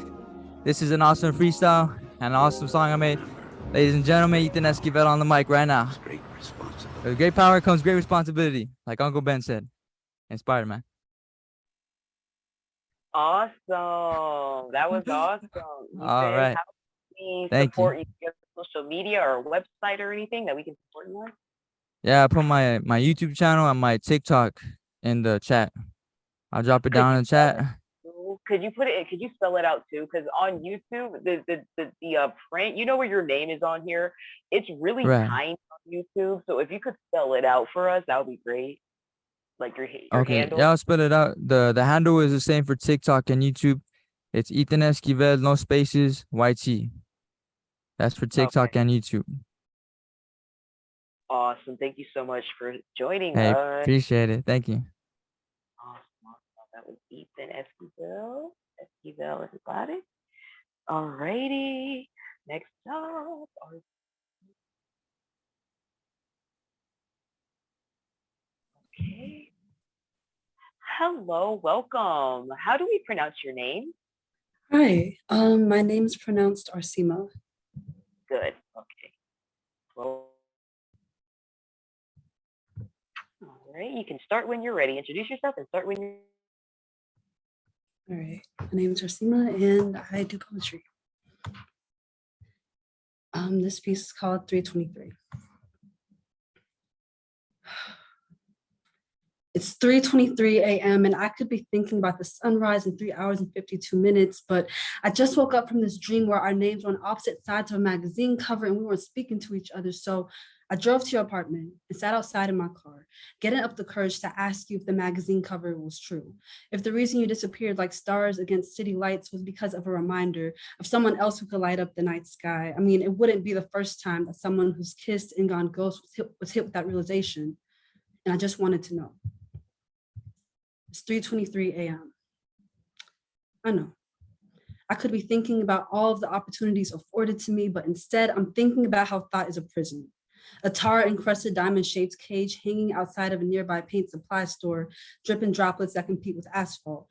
Speaker 11: This is an awesome freestyle and an awesome song I made. Ladies and gentlemen, Ethan Esquivel on the mic right now. With great power comes great responsibility, like Uncle Ben said. Inspired, man.
Speaker 1: Awesome. That was awesome.
Speaker 11: All right.
Speaker 1: How can we
Speaker 11: Thank
Speaker 1: support
Speaker 11: you.
Speaker 1: you? Do you have social media or a website or anything that we can support you on?
Speaker 11: Yeah, I put my YouTube channel and my TikTok in the chat. I'll drop it down in the chat.
Speaker 1: Could you put it? Could you spell it out too? Because on YouTube, the print, you know where your name is on here. It's really
Speaker 11: Right.
Speaker 1: tiny on YouTube. So if you could spell it out for us, that would be great. Like your
Speaker 11: Okay,
Speaker 1: handle.
Speaker 11: yeah, I'll spell it out. The handle is the same for TikTok and YouTube. It's Ethan Esquivel, no spaces, YT. That's for TikTok and YouTube.
Speaker 1: Awesome. Thank you so much for joining
Speaker 11: Hey,
Speaker 1: us.
Speaker 11: appreciate it. Thank you.
Speaker 1: Awesome. That was Ethan Esquivel. Esquivel, everybody. Alrighty. Next up. Okay. Hello, welcome. How do we pronounce your name?
Speaker 12: Hi, my name's pronounced Arsima.
Speaker 1: Good. Okay. Well, all right. You can start when you're ready. Introduce yourself and start when you're.
Speaker 12: All right, my name's Arsima and I do poetry. This piece is called 3:23. It's 3:23 a.m. and I could be thinking about the sunrise in 3 hours and 52 minutes, but I just woke up from this dream where our names were on opposite sides of a magazine cover and we weren't speaking to each other. So I drove to your apartment and sat outside in my car, getting up the courage to ask you if the magazine cover was true. If the reason you disappeared like stars against city lights was because of a reminder of someone else who could light up the night sky. I mean, it wouldn't be the first time that someone who's kissed and gone ghost was hit with that realization. And I just wanted to know. It's 3:23 a.m. I know. I could be thinking about all of the opportunities afforded to me, but instead I'm thinking about how thought is a prison. A tar-encrusted diamond-shaped cage hanging outside of a nearby paint supply store, dripping droplets that compete with asphalt.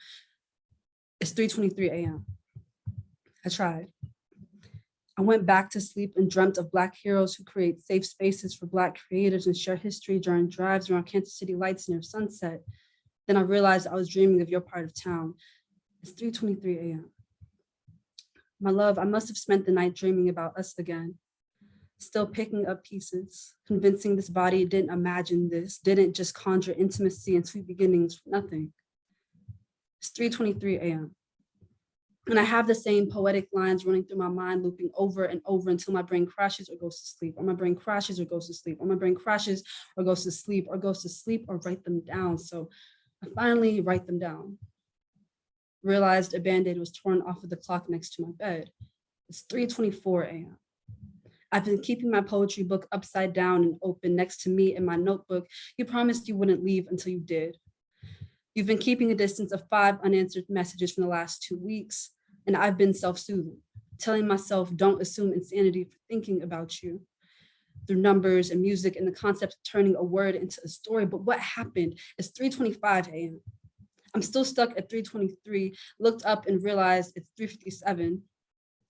Speaker 12: It's 3:23 a.m. I tried. I went back to sleep and dreamt of Black heroes who create safe spaces for Black creatives and share history during drives around Kansas City lights near sunset. Then I realized I was dreaming of your part of town. It's 3:23 a.m. My love, I must have spent the night dreaming about us again, still picking up pieces, convincing this body it didn't imagine this, didn't just conjure intimacy and sweet beginnings from nothing. It's 3:23 a.m. And I have the same poetic lines running through my mind, looping over and over until my brain crashes or goes to sleep, or my brain crashes or goes to sleep, or my brain crashes or goes to sleep, or goes to sleep, or write them down. So I finally write them down. Realized a Band-Aid was torn off of the clock next to my bed. It's 3:24 a.m. I've been keeping my poetry book upside down and open next to me in my notebook. You promised you wouldn't leave until you did. You've been keeping a distance of 5 unanswered messages from the last 2 weeks, and I've been self-soothing, telling myself don't assume insanity for thinking about you. Through numbers and music and the concept of turning a word into a story, but what happened? It's 3:25 a.m. I'm still stuck at 3:23, looked up and realized it's 3:57.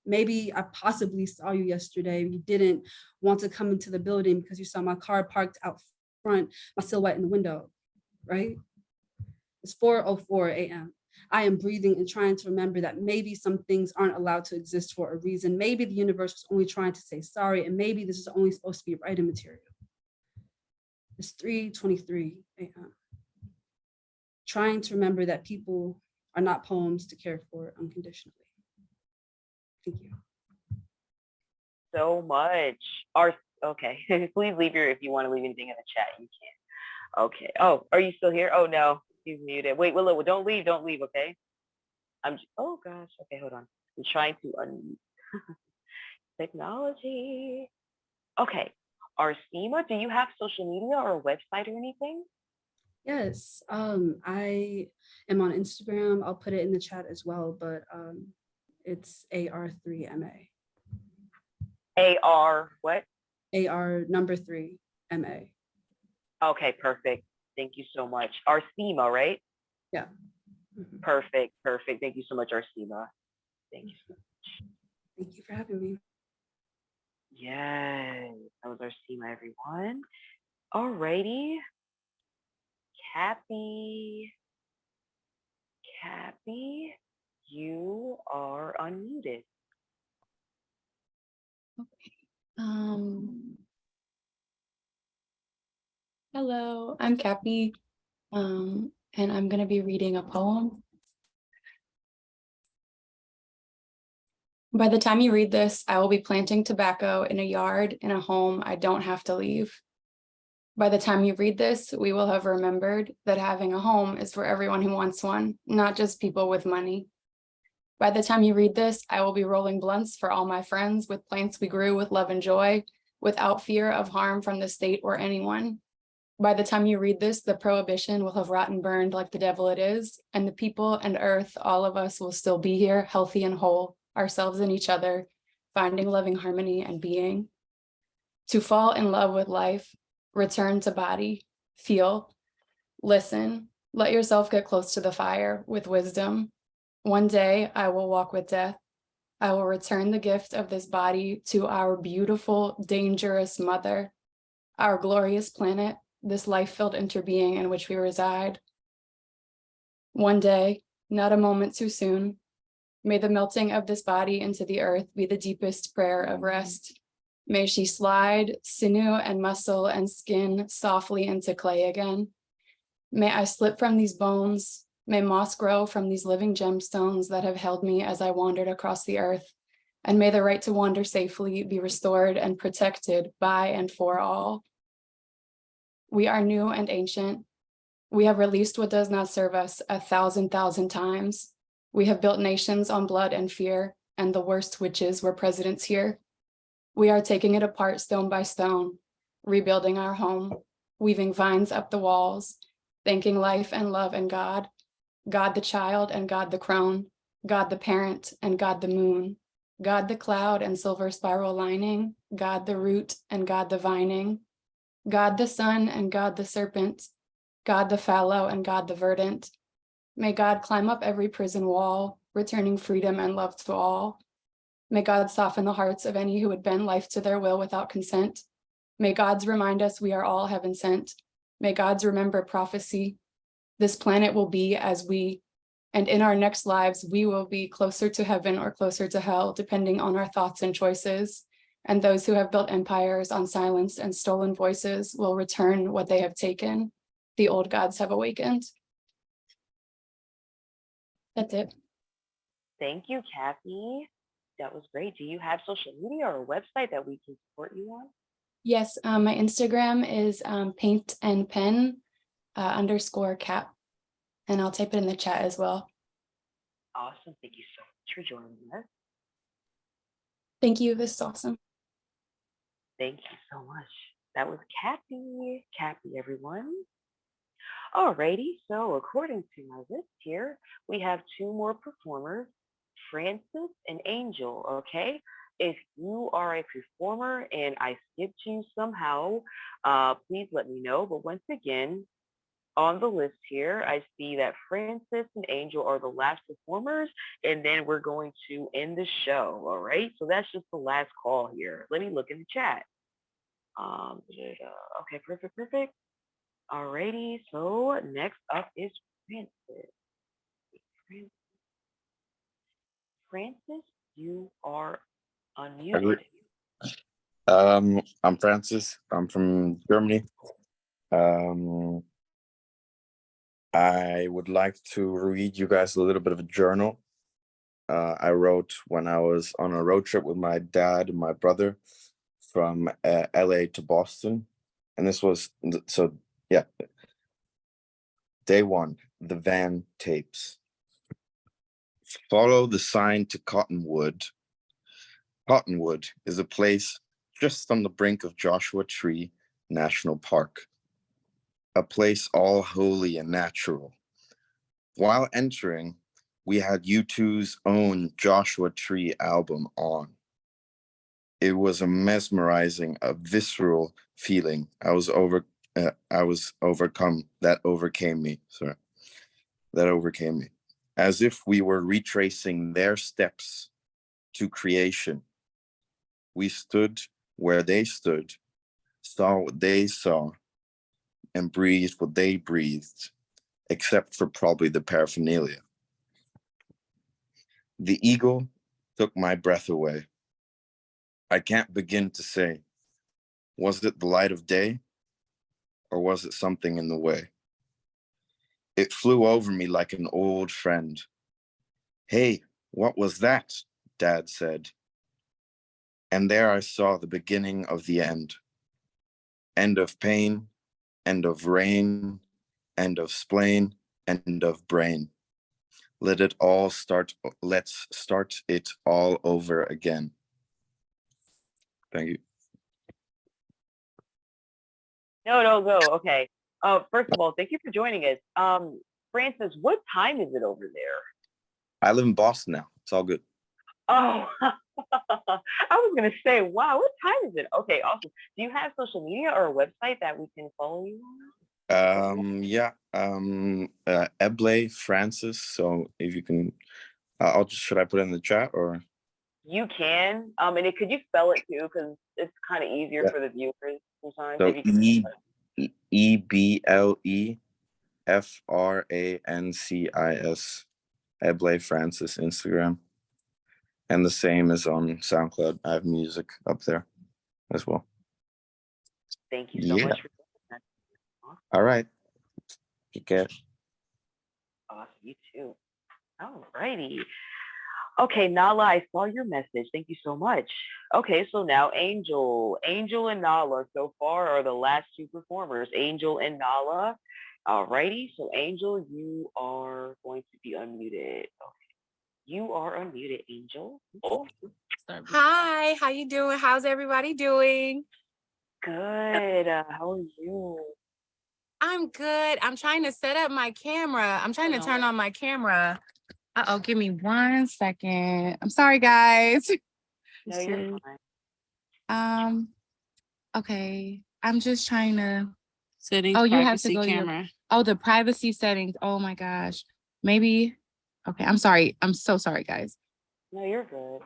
Speaker 12: Maybe I possibly saw you yesterday. You didn't want to come into the building because you saw my car parked out front, my silhouette in the window, right? It's 4:04 a.m. I am breathing and trying to remember that maybe some things aren't allowed to exist for a reason. Maybe the universe was only trying to say sorry, and maybe this is only supposed to be writing material. It's 3:23 a.m. Trying to remember that people are not poems to care for unconditionally. Thank you.
Speaker 1: So much. Okay. Please leave if you want to leave anything in the chat, you can. Okay. Oh, are you still here? Oh no, he's muted. Wait, Willow, don't leave, okay? Oh gosh, okay, hold on. I'm trying to unmute. Technology. Okay. Arsema, do you have social media or a website or anything?
Speaker 12: Yes, I am on Instagram. I'll put it in the chat as well, but it's AR3MA.
Speaker 1: AR what?
Speaker 12: AR number 3 MA.
Speaker 1: Okay, perfect. Thank you so much. Arsema, right?
Speaker 12: Yeah.
Speaker 1: Perfect. Thank you so much, Arsema. Thank you so much.
Speaker 12: Thank you for having me.
Speaker 1: Yes, that was Arsema, everyone. Alrighty. Cappy, you are unmuted.
Speaker 13: Hello, I'm Cappy, and I'm going to be reading a poem. By the time you read this, I will be planting tobacco in a yard in a home I don't have to leave. By the time you read this, we will have remembered that having a home is for everyone who wants one, not just people with money. By the time you read this, I will be rolling blunts for all my friends with plants we grew with love and joy, without fear of harm from the state or anyone. By the time you read this, the prohibition will have rotten burned like the devil it is, and the people and earth, all of us will still be here, healthy and whole, ourselves and each other, finding loving harmony and being. To fall in love with life, return to body, feel, listen, let yourself get close to the fire with wisdom. One day I will walk with death. I will return the gift of this body to our beautiful, dangerous mother, our glorious planet, this life-filled interbeing in which we reside. One day, not a moment too soon, may the melting of this body into the earth be the deepest prayer of rest. May she slide sinew and muscle and skin softly into clay again. May I slip from these bones. May moss grow from these living gemstones that have held me as I wandered across the earth. And may the right to wander safely be restored and protected by and for all. We are new and ancient. We have released what does not serve us 1,000,000 times. We have built nations on blood and fear, and the worst witches were presidents here. We are taking it apart stone by stone, rebuilding our home, weaving vines up the walls, thanking life and love and God, God the child and God the crone, God the parent and God the moon, God the cloud and silver spiral lining, God the root and God the vining, God the sun and God the serpent, God the fallow and God the verdant. May God climb up every prison wall, returning freedom and love to all. May God soften the hearts of any who would bend life to their will without consent. May God's remind us we are all heaven sent. May God's remember prophecy. This planet will be as we, and in our next lives, we will be closer to heaven or closer to hell, depending on our thoughts and choices. And those who have built empires on silence and stolen voices will return what they have taken. The old gods have awakened. That's it.
Speaker 1: Thank you, Kathy. That was great. Do you have social media or a website that we can support you on?
Speaker 13: Yes, my Instagram is paint and pen _ cap. And I'll type it in the chat as well.
Speaker 1: Awesome. Thank you so much for joining us.
Speaker 13: Thank you. This is awesome.
Speaker 1: Thank you so much. That was Kathy. Kathy, everyone. Alrighty, so according to my list here, we have two more performers, Francis and Angel, okay? If you are a performer and I skipped you somehow, please let me know. But once again, on the list here, I see that Francis and Angel are the last performers, and then we're going to end the show, all right? So that's just the last call here. Let me look in the chat. Okay, perfect. Alrighty, so next up is Francis. Francis, you are unmuted.
Speaker 14: I'm Francis. I'm from Germany. I would like to read you guys a little bit of a journal I wrote when I was on a road trip with my dad and my brother from LA to Boston. And this was, so yeah. Day 1, the van tapes. Follow the sign to Cottonwood. Cottonwood is a place just on the brink of Joshua Tree National Park. A place all holy and natural. While entering, we had U2's own Joshua Tree album on. It was a mesmerizing, a visceral feeling. I was overcome. That overcame me. Sorry. That overcame me. As if we were retracing their steps to creation. We stood where they stood, saw what they saw, and breathed what they breathed, except for probably the paraphernalia. The eagle took my breath away. I can't begin to say, was it the light of day, or was it something in the way? It flew over me like an old friend. Hey, what was that? Dad said. And there I saw the beginning of the end. End of pain, end of rain, end of spleen, end of brain. Let's start it all over again. Thank you.
Speaker 1: No, go. Okay. First of all, thank you for joining us. Francis, what time is it over there?
Speaker 14: I live in Boston now. It's all good.
Speaker 1: Oh, I was gonna say, wow, what time is it? Okay, awesome. Do you have social media or a website that we can follow you on?
Speaker 14: Yeah, Eble Francis. So if you can, should I put it in the chat or?
Speaker 1: You can, and could you spell it too? Because it's kind of easier
Speaker 14: Yeah.
Speaker 1: for the viewers sometimes.
Speaker 14: So
Speaker 1: If you can
Speaker 14: EBLE Eble Francis Instagram. And the same is on SoundCloud. I have music up there as well.
Speaker 1: Thank you so much for that.
Speaker 14: All right. Take care.
Speaker 1: Awesome. You too. All righty. Okay, Nala, I saw your message. Thank you so much. Okay, so now Angel. Angel and Nala so far are the last two performers, Angel and Nala. Alrighty, so Angel, you are going to be unmuted. Okay, you are unmuted, Angel.
Speaker 15: Hi, how you doing? How's everybody doing?
Speaker 1: Good. How are you?
Speaker 15: I'm good. I'm trying to set up my camera. I'm trying to turn on my camera. Uh-oh, give me 1 second. I'm sorry, guys.
Speaker 1: No, you're fine.
Speaker 15: Okay. I'm just trying to.
Speaker 16: Settings,
Speaker 15: Oh, you have to
Speaker 16: privacy,
Speaker 15: go to your.
Speaker 16: camera.
Speaker 15: Oh, the privacy settings. Oh my gosh. Maybe. Okay, I'm sorry. I'm so sorry, guys.
Speaker 1: No, you're good.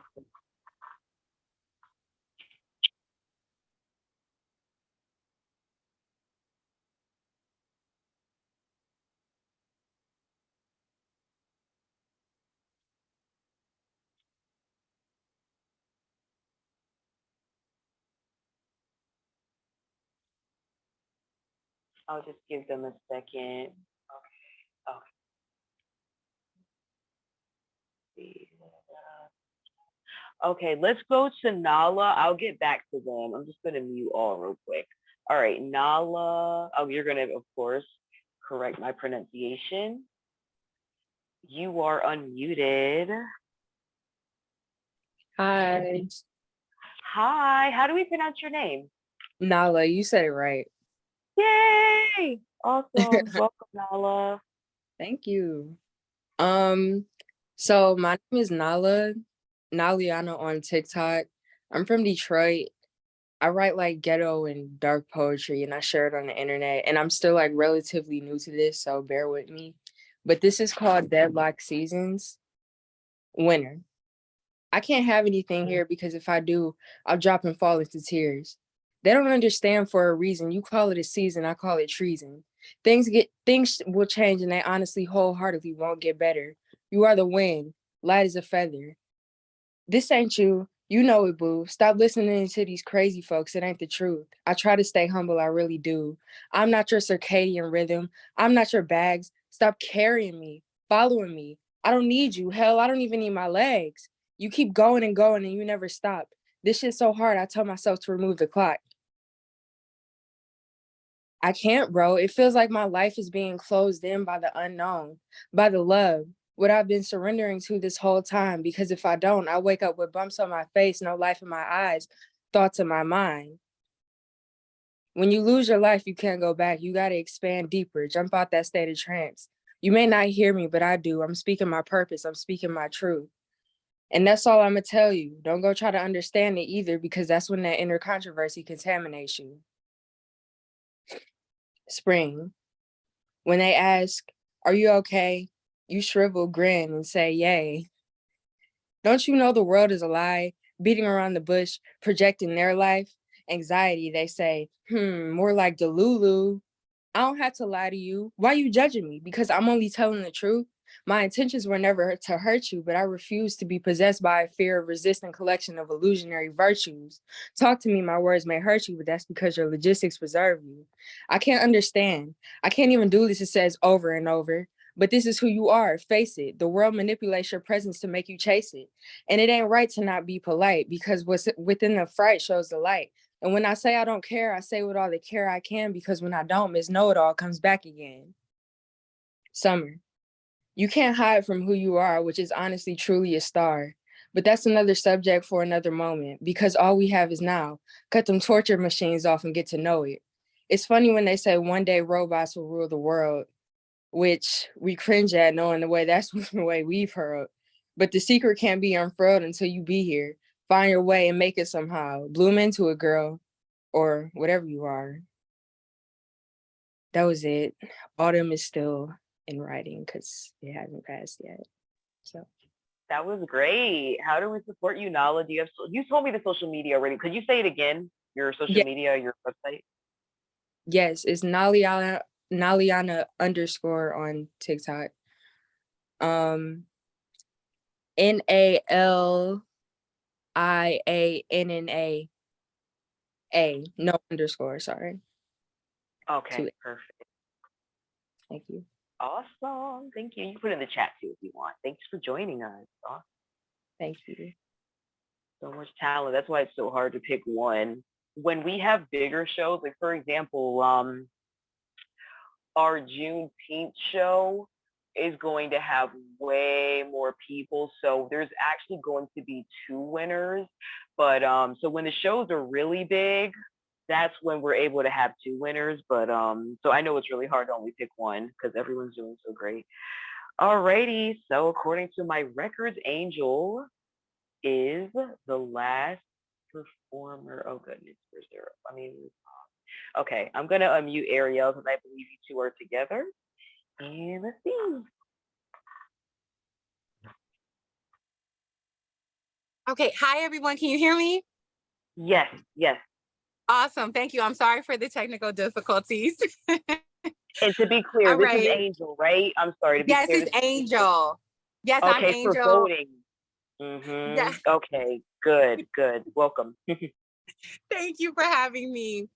Speaker 1: I'll just give them a second. Okay. Okay. Okay, let's go to Nala. I'll get back to them. I'm just gonna mute all real quick. All right, Nala. Oh, you're gonna, of course, correct my pronunciation. You are unmuted.
Speaker 17: Hi,
Speaker 1: Hi, how do we pronounce your name?
Speaker 17: Nala, you said it right.
Speaker 1: Yay! Awesome. Welcome, Nala.
Speaker 17: Thank you. So my name is Naliana on TikTok. I'm from Detroit. I write like ghetto and dark poetry and I share it on the internet. And I'm still like relatively new to this, so bear with me. But this is called Deadlock Seasons Winter. I can't have anything here because if I do, I'll drop and fall into tears. They don't understand for a reason. You call it a season, I call it treason. Things will change and they honestly wholeheartedly won't get better. You are the wind, light as a feather. This ain't you. You know it, boo. Stop listening to these crazy folks. It ain't the truth. I try to stay humble, I really do. I'm not your circadian rhythm. I'm not your bags. Stop carrying me, following me. I don't need you. Hell, I don't even need my legs. You keep going and going and you never stop. This shit's so hard, I tell myself to remove the clock. I can't, bro. It feels like my life is being closed in by the unknown, by the love, what I've been surrendering to this whole time. Because if I don't, I wake up with bumps on my face, no life in my eyes, thoughts in my mind. When you lose your life, you can't go back. You got to expand deeper, jump out that state of trance. You may not hear me, but I do. I'm speaking my purpose. I'm speaking my truth. And that's all I'm going to tell you. Don't go try to understand it either, because that's when that inner controversy contaminates you. Spring. When they ask, are you okay? You shrivel, grin, and say, yay. Don't you know the world is a lie? Beating around the bush, projecting their life. Anxiety, they say, more like Delulu. I don't have to lie to you. Why you judging me? Because I'm only telling the truth. My intentions were never to hurt you, but I refuse to be possessed by a fear of resistant collection of illusionary virtues. Talk to me, my words may hurt you, but that's because your logistics preserve you. I can't understand. I can't even do this, it says over and over. But this is who you are, face it. The world manipulates your presence to make you chase it. And it ain't right to not be polite, because what's within the fright shows the light. And when I say I don't care, I say with all the care I can, because when I don't, Miss Know-It-All comes back again. Summer. You can't hide from who you are, which is honestly truly a star. But that's another subject for another moment, because all we have is now. Cut them torture machines off and get to know it. It's funny when they say one day robots will rule the world, which we cringe at knowing the way that's the way we've heard. But the secret can't be unfurled until you be here. Find your way and make it somehow. Bloom into it, girl, or whatever you are. That was it. Autumn is still in writing because it hasn't passed yet. So
Speaker 1: That was great. How do we support you, Nala? Do you have? You told me the social media already. Could you say it again? Your social media, your website.
Speaker 17: Yes, it's Naliana _ on TikTok. NALIANNA. No underscore, sorry.
Speaker 1: Okay, perfect.
Speaker 17: Thank you.
Speaker 1: Awesome. Thank you. You can put it in the chat too if you want. Thanks for joining us. Awesome. Thank you. So much talent. That's why it's so hard to pick one. When we have bigger shows, like for example, our Juneteenth show is going to have way more people. So there's actually going to be 2 winners. But so when the shows are really big, that's when we're able to have 2 winners. But so I know it's really hard to only pick one because everyone's doing so great. Alrighty, so according to my records, Angel is the last performer. Oh goodness, where's there? I mean, okay, I'm gonna unmute Ariel because I believe you two are together. And let's see.
Speaker 15: Okay, hi everyone. Can you hear me?
Speaker 1: Yes, yes.
Speaker 15: Awesome. Thank you. I'm sorry for the technical difficulties.
Speaker 1: And to be clear,
Speaker 15: All
Speaker 1: this is
Speaker 15: right.
Speaker 1: Angel, right? I'm sorry to be
Speaker 15: Yes,
Speaker 1: clear.
Speaker 15: it's Angel. Yes, I'm
Speaker 1: Okay, for
Speaker 15: Angel.
Speaker 1: voting.
Speaker 15: Yeah.
Speaker 1: Okay, good, good. Welcome.
Speaker 15: Thank you for having me.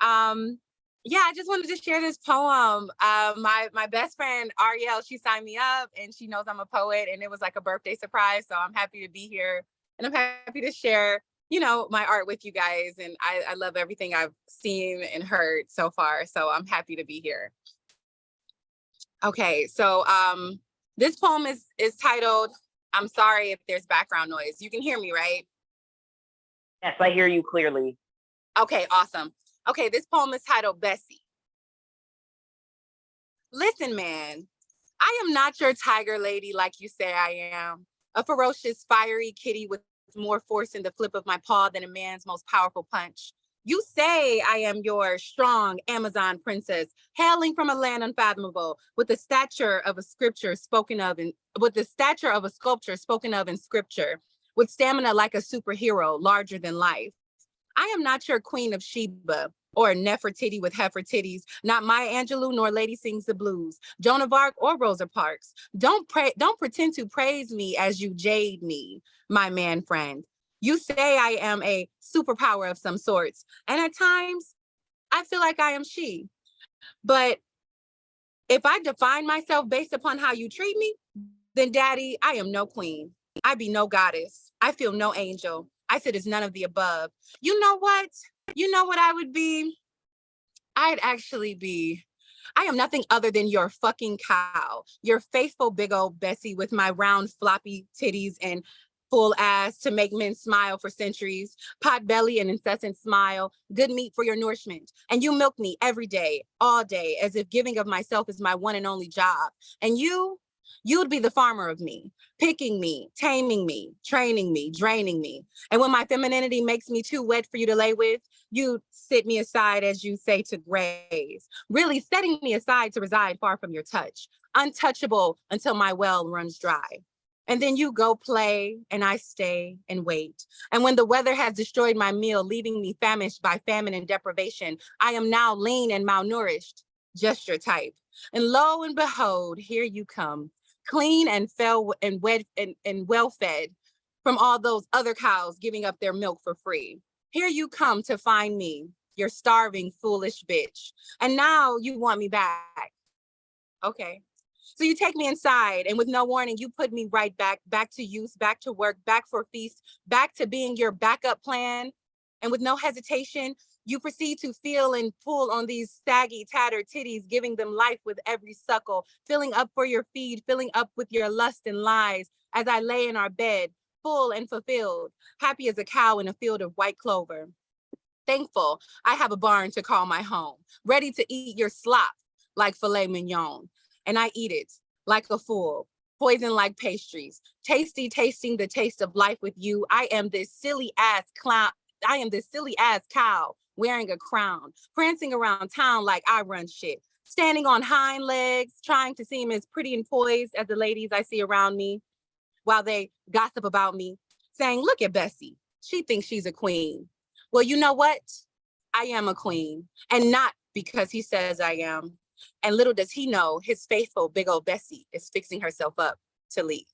Speaker 15: Yeah, I just wanted to share this poem. My best friend Ariel, she signed me up and she knows I'm a poet, and it was like a birthday surprise. So I'm happy to be here, and I'm happy to share, my art with you guys. And I love everything I've seen and heard so far. So I'm happy to be here. Okay, so this poem is titled, I'm sorry if there's background noise. You can hear me, right?
Speaker 1: Yes, I hear you clearly.
Speaker 15: Okay, awesome. Okay, this poem is titled Bessie. Listen, man, I am not your tiger lady like you say I am. A ferocious, fiery kitty with more force in the flip of my paw than a man's most powerful punch. You say I am your strong Amazon princess, hailing from a land unfathomable, with the stature of a sculpture spoken of in scripture, with stamina like a superhero, larger than life. I am not your queen of Sheba or Nefertiti with heifer titties, not Maya Angelou nor Lady Sings the Blues, Joan of Arc or Rosa Parks. Don't pretend to praise me as you jade me, my man friend. You say I am a superpower of some sorts, and at times I feel like I am she. But if I define myself based upon how you treat me, then daddy, I am no queen. I be no goddess. I feel no angel. I sit as none of the above. You know what? You know what I would be? I'd actually be, I am nothing other than your fucking cow, your faithful big old Bessie with my round floppy titties and full ass to make men smile for centuries, pot belly and incessant smile, good meat for your nourishment. And you milk me every day, all day, as if giving of myself is my one and only job. And you'd be the farmer of me, picking me, taming me, training me, draining me. And when my femininity makes me too wet for you to lay with, you sit me aside, as you say, to graze, really setting me aside to reside far from your touch, untouchable until my well runs dry. And then you go play and I stay and wait. And when the weather has destroyed my meal, leaving me famished by famine and deprivation, I am now lean and malnourished, just your type. And lo and behold, here you come, clean and well fed from all those other cows giving up their milk for free. Here you come to find me, your starving, foolish bitch. And now you want me back. Okay. So you take me inside, and with no warning, you put me right back to use, back to work, back for feast, back to being your backup plan. And with no hesitation, you proceed to feel and pull on these saggy, tattered titties, giving them life with every suckle, filling up for your feed, filling up with your lust and lies as I lay in our bed, full and fulfilled, happy as a cow in a field of white clover. Thankful I have a barn to call my home, ready to eat your slop like filet mignon. And I eat it like a fool, poison like pastries, tasting the taste of life with you. I am this silly ass clown. I am this silly ass cow wearing a crown, prancing around town like I run shit, standing on hind legs, trying to seem as pretty and poised as the ladies I see around me while they gossip about me, saying, look at Bessie. She thinks she's a queen. Well, you know what? I am a queen, and not because he says I am. And little does he know, his faithful big old Bessie is fixing herself up to leave.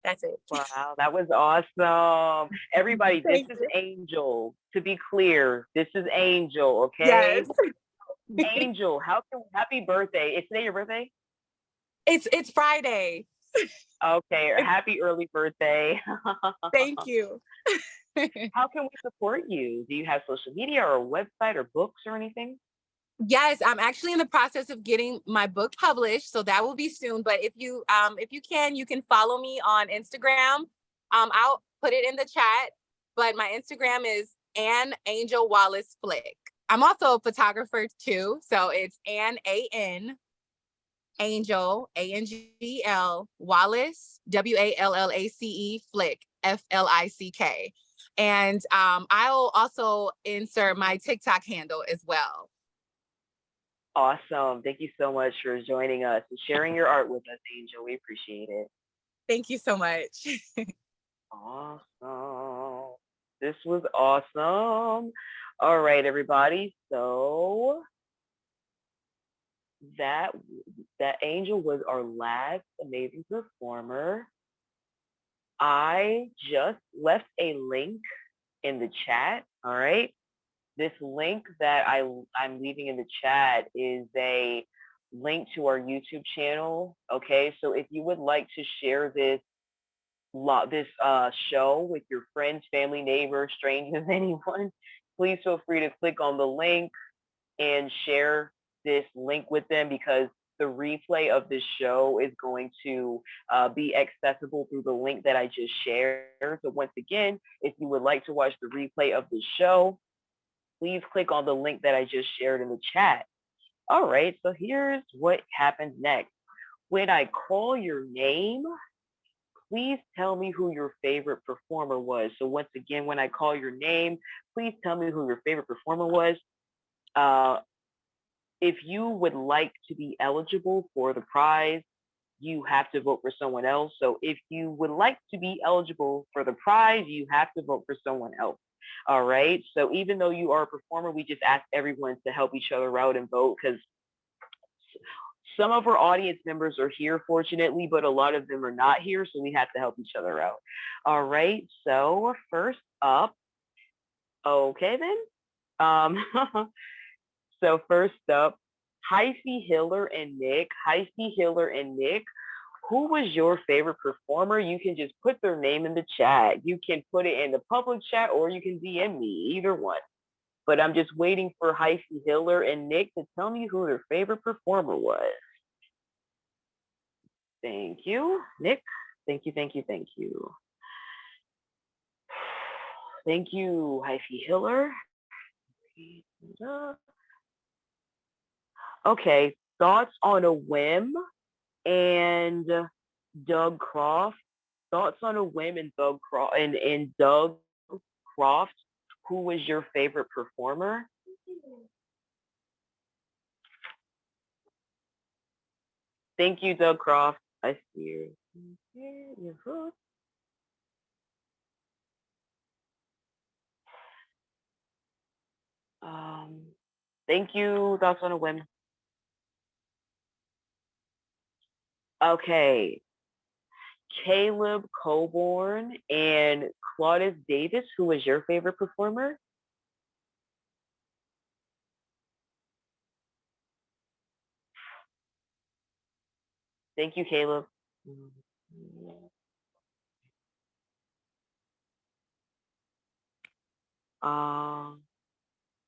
Speaker 15: That's it.
Speaker 1: Wow, that was awesome. Everybody, this is Angel. To be clear, this is Angel, okay?
Speaker 15: Yes.
Speaker 1: Angel, happy birthday. Is today your birthday?
Speaker 15: It's Friday.
Speaker 1: Okay, happy early birthday.
Speaker 15: Thank you.
Speaker 1: How can we support you? Do you have social media or a website or books or anything?
Speaker 15: Yes, I'm actually in the process of getting my book published, so that will be soon. But if you can, you can follow me on Instagram. I'll put it in the chat. But my Instagram is Ann Angel Wallace Flick. I'm also a photographer too, so it's Ann Angel Angel Wallace Wallace Flick Flick. And I'll also insert my TikTok handle as well.
Speaker 1: Awesome. Thank you so much for joining us and sharing your art with us, Angel. We appreciate it.
Speaker 15: Thank you so much.
Speaker 1: Awesome. This was awesome. All right, everybody. So that Angel was our last amazing performer. I just left a link in the chat. All right. This link that I'm leaving in the chat is a link to our YouTube channel. Okay, so if you would like to share this show with your friends, family, neighbors, strangers, anyone, please feel free to click on the link and share this link with them, because the replay of this show is going to be accessible through the link that I just shared. So once again, if you would like to watch the replay of the show, please click on the link that I just shared in the chat. All right, so here's what happens next. When I call your name, please tell me who your favorite performer was. So once again, when I call your name, please tell me who your favorite performer was. If you would like to be eligible for the prize, you have to vote for someone else. So if you would like to be eligible for the prize, you have to vote for someone else. All right. So even though you are a performer, we just ask everyone to help each other out and vote, because some of our audience members are here, fortunately, but a lot of them are not here. So we have to help each other out. All right. So first up, okay, then. So first up, Heisey Hiller and Nick. Heisey Hiller and Nick, who was your favorite performer? You can just put their name in the chat. You can put it in the public chat, or you can DM me, either one. But I'm just waiting for Heisey Hiller and Nick to tell me who their favorite performer was. Thank you, Nick. Thank you, thank you, thank you. Thank you, Heisey Hiller. Okay, Thoughts on a Whim and Doug Croft. Thoughts on a Whim and Doug Croft. And Doug Croft, who was your favorite performer? Thank you, Doug Croft. I see you. Thank you, Thoughts on a Whim. Okay. Caleb Coburn and Claudius Davis, who was your favorite performer? Thank you, Caleb.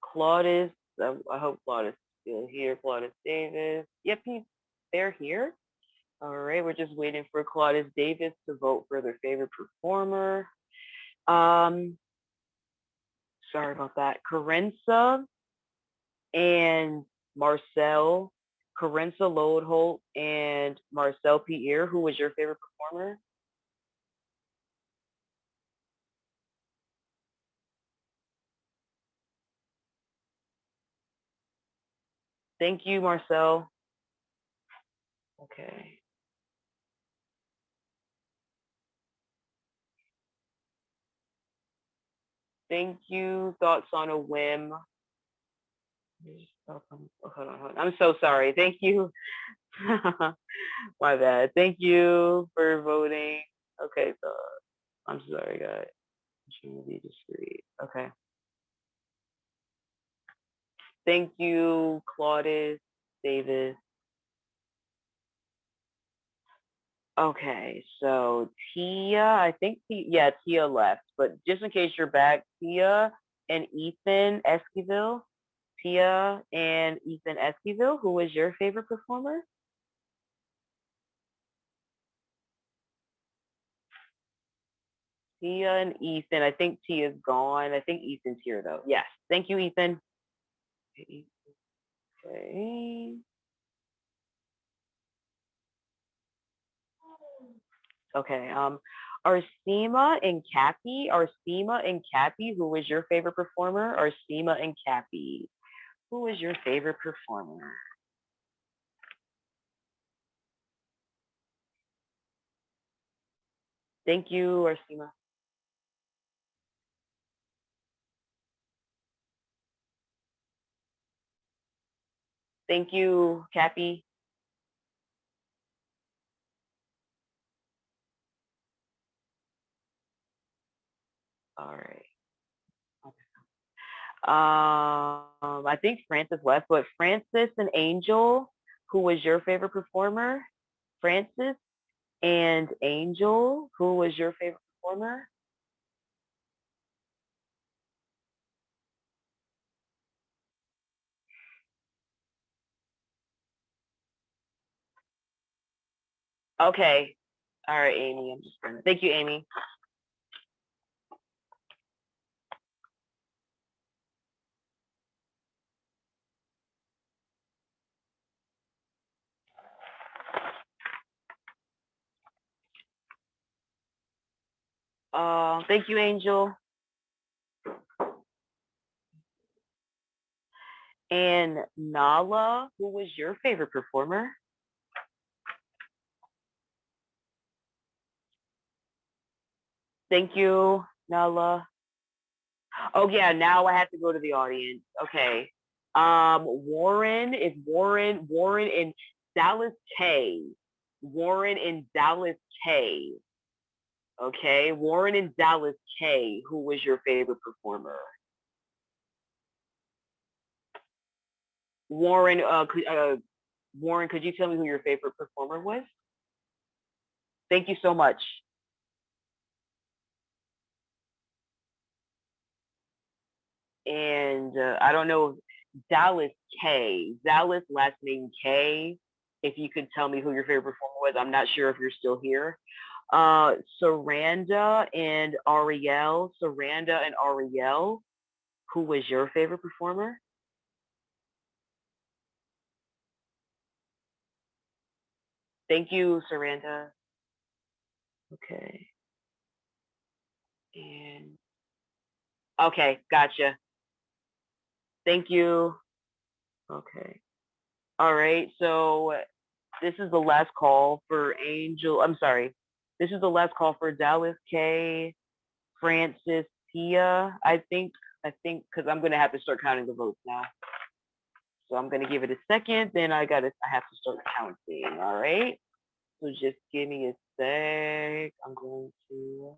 Speaker 1: Claudius, I hope Claudius is still here. Claudius Davis. Yep, they're here. All right, we're just waiting for Claudius Davis to vote for their favorite performer. Sorry about that. Carenza and Marcel. Carenza Lodeholt and Marcel Pierre, who was your favorite performer? Thank you, Marcel. Okay. Thank you, Thoughts on a Whim. Hold on. I'm so sorry. Thank you. My bad. Thank you for voting. Okay, so I'm sorry, guys. I'm trying to be discreet. Okay. Thank you, Claudius Davis. Okay, so Tia, I think yeah, Tia left, but just in case you're back, Tia and Ethan Esquivel. Tia and Ethan Esquivel, who was your favorite performer? Tia and Ethan. I think Tia's gone. I think Ethan's here though. Yes. Thank you, Ethan. Okay. Okay. Arsema and Cappy. Arsema and Cappy, who was your favorite performer? Arsema and Cappy. Who was your favorite performer? Thank you, Arsema. Thank you, Cappy. All right. I think Francis left, but Francis and Angel, who was your favorite performer? Francis and Angel, who was your favorite performer? Okay. All right, Amy. I'm just gonna thank you, Amy. Thank you, Angel. And Nala, who was your favorite performer? Thank you, Nala. Oh yeah, now I have to go to the audience. Okay. Warren and Dallas K. Warren and Dallas K. Okay, Warren and Dallas K. Who was your favorite performer? Warren, Warren, could you tell me who your favorite performer was? Thank you so much. And I don't know, Dallas K. Dallas last name K. If you could tell me who your favorite performer was, I'm not sure if you're still here. Saranda and Ariel. Saranda and Ariel. Who was your favorite performer? Thank you, Saranda. Okay. And okay, gotcha. Thank you. Okay. All right. So this is the last call for Angel. I'm sorry. This is the last call for Dallas K, Francis, Tia. I think because I'm gonna have to start counting the votes now. So I'm gonna give it a second. Then I have to start counting. All right. So just give me a sec. I'm going to.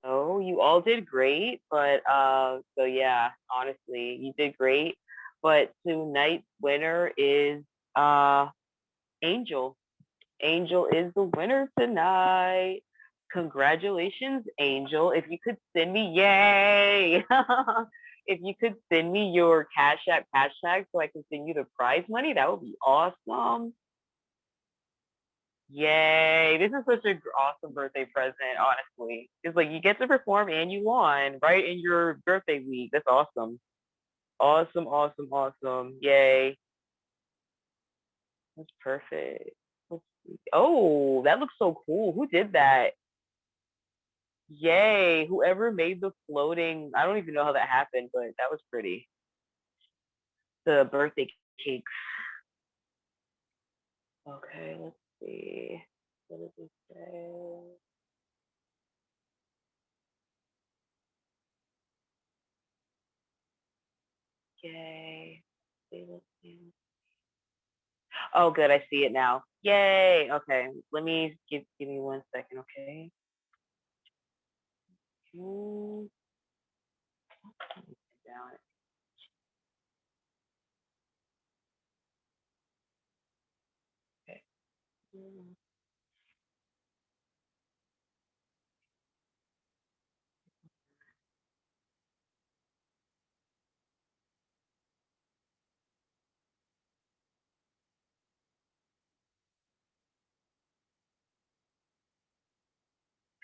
Speaker 1: Oh, you all did great, but so yeah, honestly, you did great. But tonight's winner is Angel. Angel is the winner tonight. Congratulations, Angel. If you could send me, yay! If you could send me your Cash App hashtag so I can send you the prize money, that would be awesome. Yay. This is such an awesome birthday present, honestly. It's like you get to perform and you won right in your birthday week. That's awesome. Awesome, awesome, awesome. Yay. That's perfect. Let's see. Oh, that looks so cool. Who did that? Yay. Whoever made the floating, I don't even know how that happened, but that was pretty. The birthday cakes. Okay, let's see. What does it say? Yay. Let's see. Oh, good. I see it now. Yay. Okay. Let me give me 1 second. Okay. Down. Okay.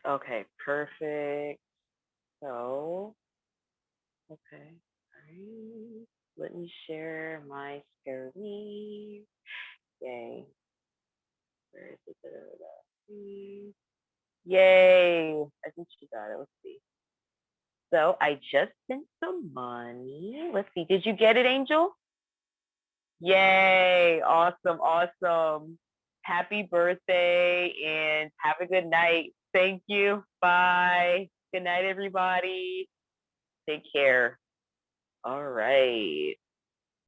Speaker 1: Okay. Perfect. So, okay. All right. Let me share my screen. Yay. Where is it? Yay. I think she got it. Let's see. So I just sent some money. Let's see. Did you get it, Angel? Yay. Awesome. Awesome. Happy birthday and have a good night. Thank you. Bye. Good night, everybody. Take care. All right.